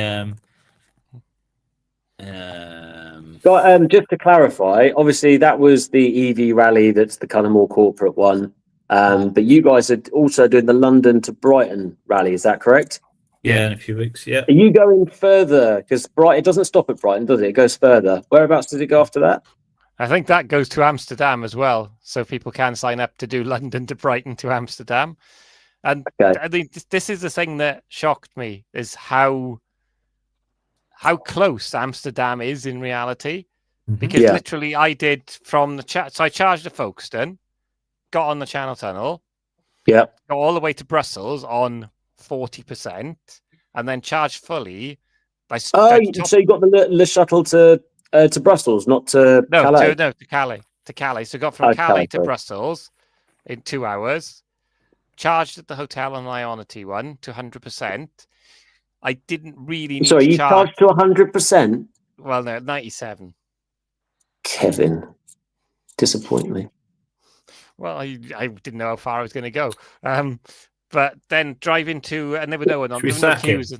Just to clarify, obviously that was the EV rally. That's the kind of more corporate one. But you guys are also doing the London to Brighton rally. Is that correct? Yeah, in a few weeks. Yeah. Are you going further? Because Brighton, it doesn't stop at Brighton, does it? It goes further. Whereabouts does it go after that? I think that goes to Amsterdam as well, so people can sign up to do London to Brighton to Amsterdam. And Okay. I think this is the thing that shocked me, is how close Amsterdam is in reality. Because Yeah. literally I did from the chat. So I charged at Folkestone, got on the Channel Tunnel, Yeah. got all the way to Brussels on 40%, and then charged fully. So you got the shuttle to Brussels, not to Calais? To Calais. To Calais. So got from Calais to sorry. Brussels in 2 hours. Charged at the hotel on Ionity one to 100%. I didn't really need Sorry, to you charged to 100%? Well, no, 97. Kevin, disappoint me. Well, I didn't know how far I was going to go. But then driving to, and there were no one on. There were no queues.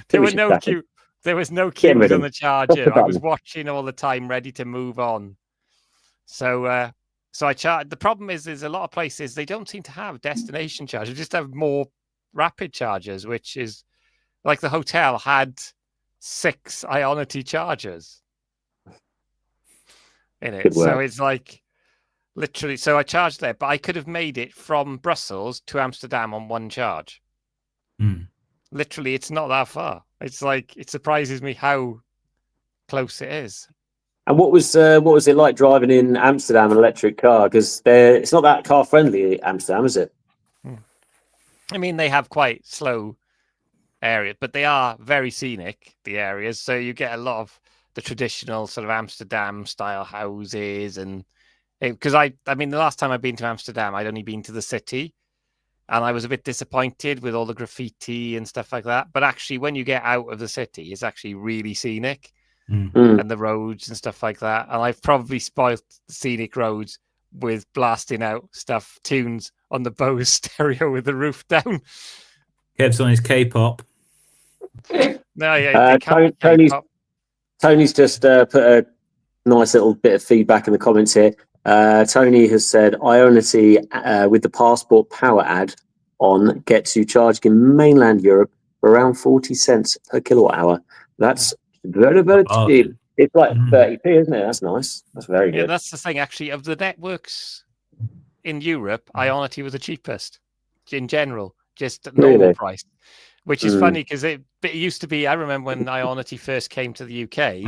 There were no queue. There was no queues on the charger. I was watching all the time, ready to move on. So I charged. The problem is, there's a lot of places they don't seem to have destination chargers. They just have more rapid chargers, which is like the hotel had 6 Ionity chargers in it. So it's like literally. So I charged there, but I could have made it from Brussels to Amsterdam on one charge. Literally, it's not that far. It's like, it surprises me how close it is. And what was it like driving in Amsterdam an electric car? Because it's not that car friendly, Amsterdam, is it? I mean, they have quite slow areas, but they are very scenic, the areas. So you get a lot of the traditional sort of Amsterdam style houses. And because I mean, the last time I've been to Amsterdam, I'd only been to the city. And I was a bit disappointed with all the graffiti and stuff like that. But actually, when you get out of the city, it's actually really scenic. And the roads and stuff like that. And I've probably spoilt the scenic roads with blasting out tunes on the Bose stereo with the roof down. Kev's on his K-pop. No, yeah. Tony's just put a nice little bit of feedback in the comments here. Tony has said Ionity with the passport power ad on gets you charging in mainland Europe for around 40 cents per kilowatt hour. That's very, very cheap. It's like 30p, isn't it? That's nice. That's very good. Yeah, that's the thing, actually. Of the networks in Europe, Ionity was the cheapest in general, just normal price. Which is funny because it used to be, I remember when Ionity first came to the UK,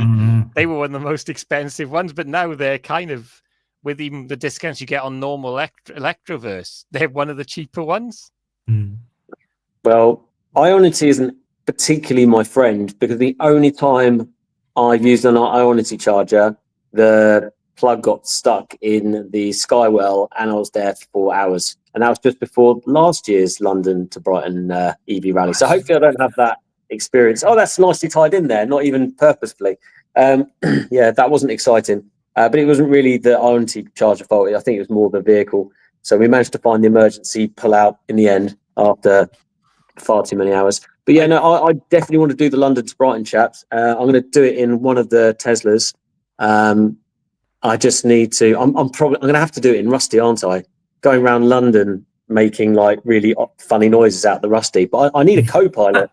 they were one of the most expensive ones, but now they're kind of, with even the discounts you get on normal Electroverse, they're one of the cheaper ones. Well, Ionity isn't particularly my friend, because the only time I've used an Ionity charger, the plug got stuck in the Skywell and I was there for 4 hours. And that was just before last year's London to Brighton EV rally. So hopefully I don't have that experience. Oh, that's nicely tied in there, not even purposefully. Yeah, that wasn't exciting. But it wasn't really the Ionity charger fault. I think it was more the vehicle. So we managed to find the emergency pull out in the end after far too many hours. But yeah, no, I definitely want to do the London to Brighton, chaps. I'm going to do it in one of the Teslas. I just need to. I'm going to have to do it in Rusty, aren't I? Going around London making like really funny noises out the Rusty. But I need a co-pilot.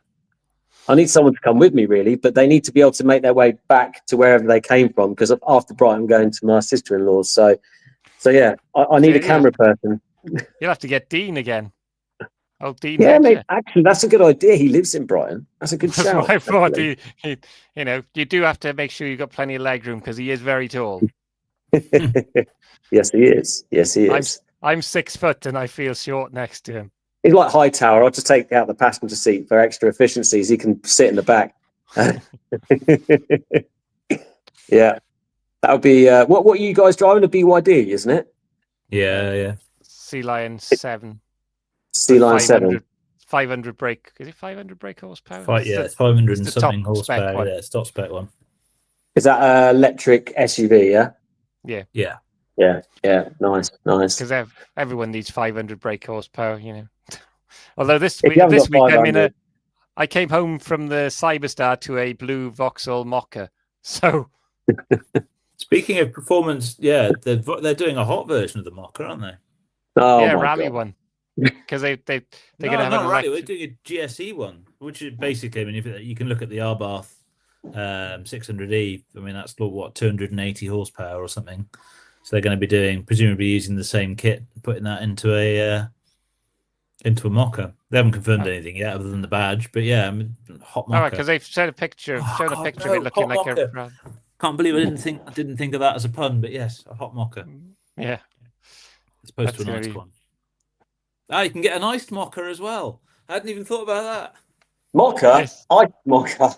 I need someone to come with me, really. But they need to be able to make their way back to wherever they came from, because after Brighton, I'm going to my sister-in-law's. So yeah, I need a camera person. You'll have to get Dean again. Oh, Dean. Yeah, mate, actually, that's a good idea. He lives in Brighton. That's a good shout. I thought you do have to make sure you've got plenty of leg room, because he is very tall. Yes, he is. Yes, he is. I'm 6 foot and I feel short next to him. He's like Hightower. I'll just take out the passenger seat for extra efficiencies. He can sit in the back. Yeah, that would be. What are you guys driving? A BYD, isn't it? Yeah. Sea Lion 7. Sea Lion 7. 500 brake. Is it 500 brake horsepower? It's 500 and it's the top something spec horsepower. one. Yeah, it's top spec one. Is that electric SUV? Yeah. Yeah. Yeah. Nice. Because everyone needs 500 brake horsepower, Although this If you haven't week got 500, I came home from the Cyberstar to a blue Vauxhall Mocha. So Speaking of performance, they're doing a hot version of the Mocha, aren't they? oh yeah, my rally God. one. Because they're going to have not an rally. electric. We're doing a GSE one, which is basically, I mean, if you can look at the Arbath 600E, I mean, that's what 280 horsepower or something. So they're going to be presumably using the same kit, putting that into a Mocha. They haven't confirmed anything yet, other than the badge. But yeah, I mean, hot Mocha. All right, because they've shown a picture of it looking like Mocha. Can't believe I didn't think of that as a pun, but yes, a hot Mocha. Yeah, as opposed to an iced one. You can get an iced Mocha as well. I hadn't even thought about that. Mocha, Yes. iced Mocha.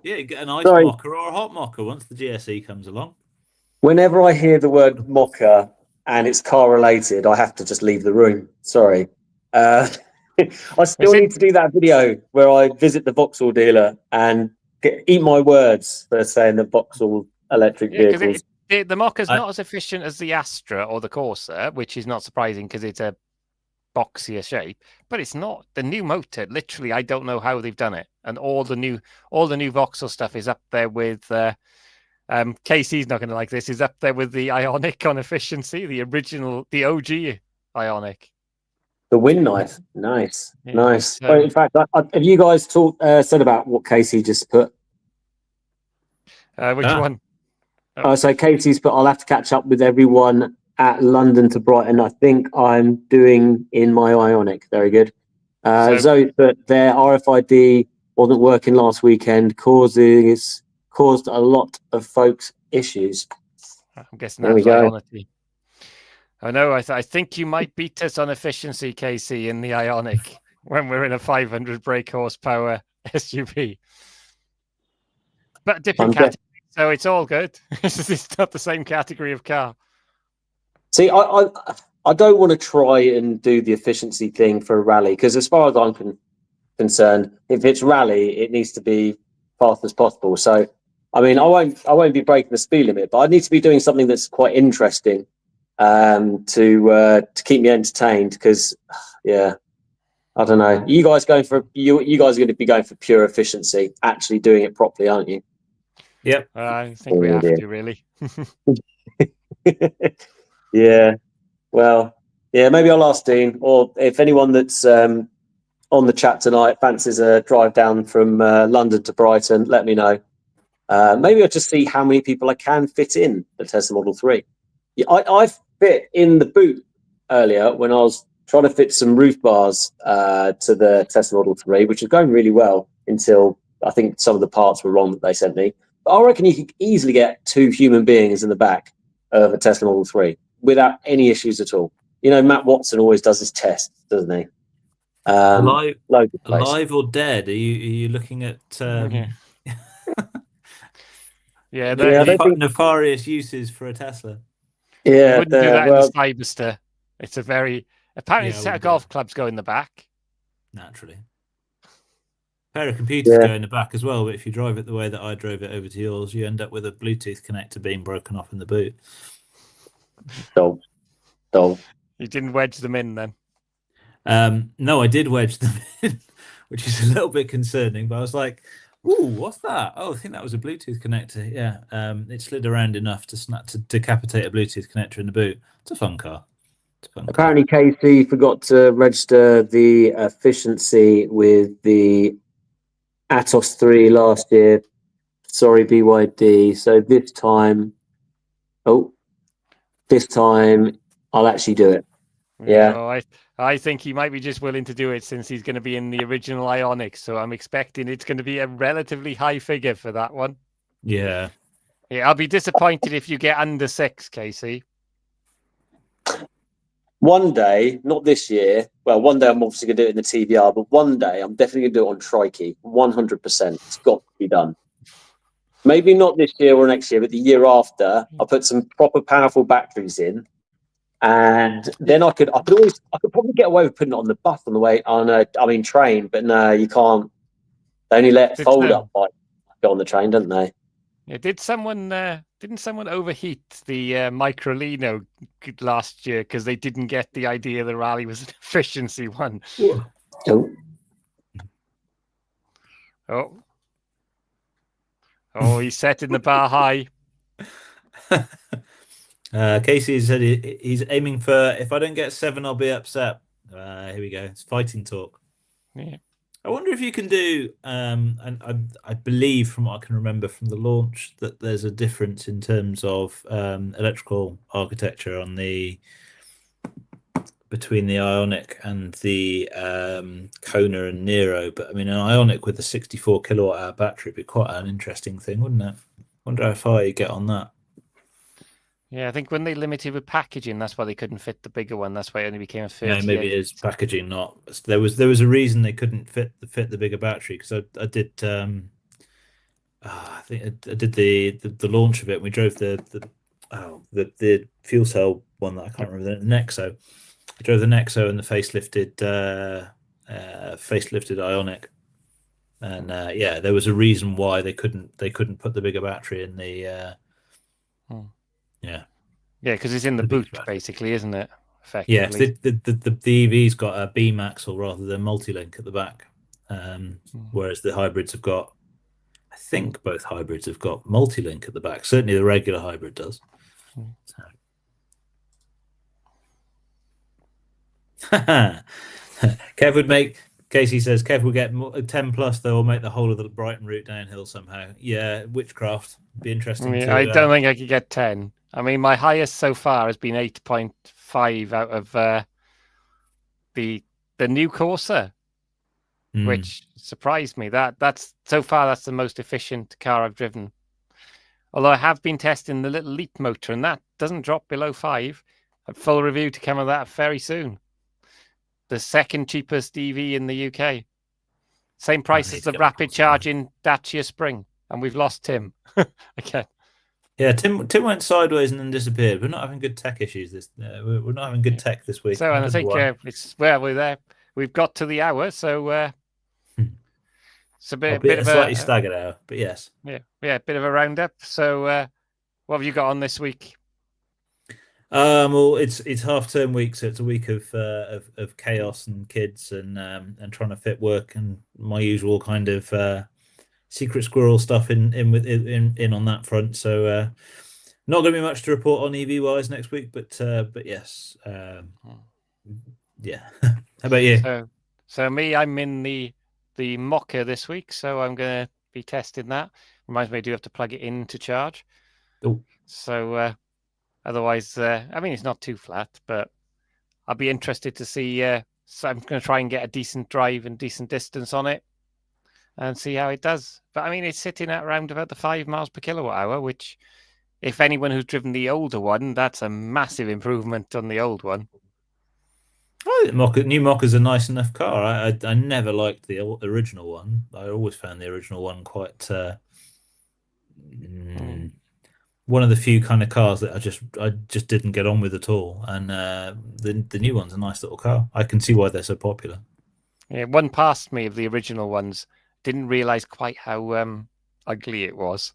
Yeah, you get an iced Mocha or a hot Mocha once the GSE comes along. Whenever I hear the word Mocha and it's car related, I have to just leave the room. Sorry. I still need to do that video where I visit the Vauxhall dealer and eat my words for saying the Vauxhall electric vehicles. The Mocha's not as efficient as the Astra or the Corsa, which is not surprising because it's a boxier shape, but it's not. The new motor, literally, I don't know how they've done it. And all the new Vauxhall stuff is up there with Casey's not going to like this, is up there with the Ioniq on efficiency, the OG Ioniq. The wind knife, nice. So, Well, in fact, have you guys said about what Casey just put? Which one? So Casey's put, I'll have to catch up with everyone at London to Brighton. I think I'm doing in my Ioniq. Very good. Zoe put their RFID wasn't working last weekend, caused a lot of folks issues. I'm guessing that's Ionity. I know. I think you might beat us on efficiency, Casey, in the Ioniq when we're in a 500 brake horsepower SUV. But different category, so it's all good. It's not the same category of car. See, I don't want to try and do the efficiency thing for a rally because, as far as I'm concerned, if it's rally, it needs to be fast as possible. So, I mean, I won't be breaking the speed limit, but I need to be doing something that's quite interesting to keep me entertained. Because, yeah, I don't know. You guys are going to be going for pure efficiency, actually doing it properly, aren't you? Yep. I think we have to, really. Yeah. Well, yeah, maybe I'll ask Dean, or if anyone that's on the chat tonight fancies a drive down from London to Brighton, let me know. Maybe I'll just see how many people I can fit in the Tesla Model 3. Yeah, I fit in the boot earlier when I was trying to fit some roof bars to the Tesla Model 3, which was going really well until I think some of the parts were wrong that they sent me. But I reckon you could easily get 2 human beings in the back of a Tesla Model 3 without any issues at all. You know, Matt Watson always does his tests, doesn't he? Alive or dead? Are you looking at? Nefarious uses for a Tesla. Yeah, you wouldn't do that in the Cyberster. It's a very apparently a set of golf clubs go in the back. Naturally, a pair of computers go in the back as well. But if you drive it the way that I drove it over to yours, you end up with a Bluetooth connector being broken off in the boot. Dull. You didn't wedge them in then? No, I did wedge them in, which is a little bit concerning. But I was like, "Ooh, what's that? Oh, I think that was a Bluetooth connector." Yeah, it slid around enough to decapitate a Bluetooth connector in the boot. It's a fun car. Apparently, Casey forgot to register the efficiency with the Atos 3 last year. Sorry, BYD. So this time I'll actually do it. Yeah. No, I think he might be just willing to do it since he's going to be in the original Ioniq. So I'm expecting it's going to be a relatively high figure for that one. Yeah. Yeah, I'll be disappointed if you get under 6, Casey. One day, not this year. Well, one day I'm obviously going to do it in the TBR, but one day I'm definitely going to do it on Trikey. 100%. It's got to be done. Maybe not this year or next year, but the year after, I'll put some proper powerful batteries in And then I could probably get away with putting it on the bus on the way train, but no, you can't. They only let fold up bike go on the train, don't they? Yeah, didn't someone overheat the Microlino last year because they didn't get the idea the rally was an efficiency one? Oh, he's setting the bar high. Casey said he's aiming for, if I don't get 7, I'll be upset. Here we go. It's fighting talk. Yeah. I wonder if you can do, and I believe from what I can remember from the launch that there's a difference in terms of electrical architecture on between the Ionic and the Kona and Nero. But I mean, an Ionic with a 64 kilowatt hour battery would be quite an interesting thing, wouldn't it? Wonder how far you get on that. Yeah, I think when they limited with packaging, that's why they couldn't fit the bigger one. That's why it only became a 38. Yeah, maybe it is packaging. Not there was a reason they couldn't fit the bigger battery, because I did I think I did the launch of it. And we drove the fuel cell one that I can't remember, the Nexo. I drove the Nexo and the facelifted Ionic, and yeah, there was a reason why they couldn't put the bigger battery in the Yeah, because it's in the boot, basically, isn't it? Effectively. Yeah, the EV's got a beam axle rather than multi-link at the back, whereas the hybrids have got, I think both hybrids have got multi-link at the back. Certainly the regular hybrid does. So. Kev would make, Casey says, Kev will get 10 plus, though, will make the whole of the Brighton route downhill somehow. Yeah, witchcraft. Be interesting. I don't think I could get 10. I mean, my highest so far has been 8.5 out of the new Corsa, which surprised me. That's so far that's the most efficient car I've driven. Although I have been testing the little Leap motor, and that doesn't drop below 5. A full review to come of that very soon. The second cheapest EV in the UK. Same price as the rapid charging Dacia Spring, and we've lost Tim again. Yeah, Tim went sideways and then disappeared. We're not having good tech issues. We're not having good tech this week. So, and I think it's where we're there. We've got to the hour, so it's a bit of a slightly staggered hour, but yes. Yeah, a bit of a roundup. So, what have you got on this week? Well, it's half-term week, so it's a week of chaos and kids and trying to fit work and my usual kind of secret squirrel stuff in on that front. So not going to be much to report on EV wise next week, but yes, yeah. How about you? So me, I'm in the Mocha this week, so I'm going to be testing that. Reminds me, I do have to plug it in to charge. Oh. So otherwise, I mean, it's not too flat, but I'll be interested to see. So I'm going to try and get a decent drive and decent distance on it, and see how it does. But I mean, it's sitting at around about the 5 miles per kilowatt hour, which, if anyone who's driven the older one, that's a massive improvement on the old one. I think new Mocha's a nice enough car. I never liked the original one. I always found the original one quite one of the few kind of cars that I just didn't get on with at all. And the new one's a nice little car. I can see why they're so popular. Yeah, one passed me of the original ones. Didn't realize quite how ugly it was.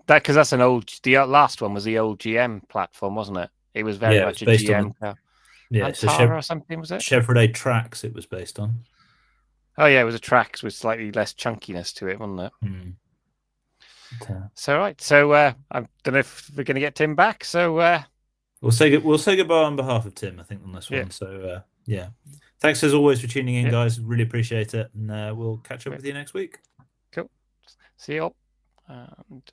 Because that's an old. The last one was the old GM platform, wasn't it? It was very much a GM car. Yeah, Antara or something, was it? Chevrolet Trax it was based on. Oh yeah, it was a Trax with slightly less chunkiness to it, wasn't it? So right, so I don't know if we're going to get Tim back. So we'll say goodbye on behalf of Tim, I think, on this one. So yeah. Thanks as always for tuning in, guys. Really appreciate it. And we'll catch up with you next week. Cool. See you all. And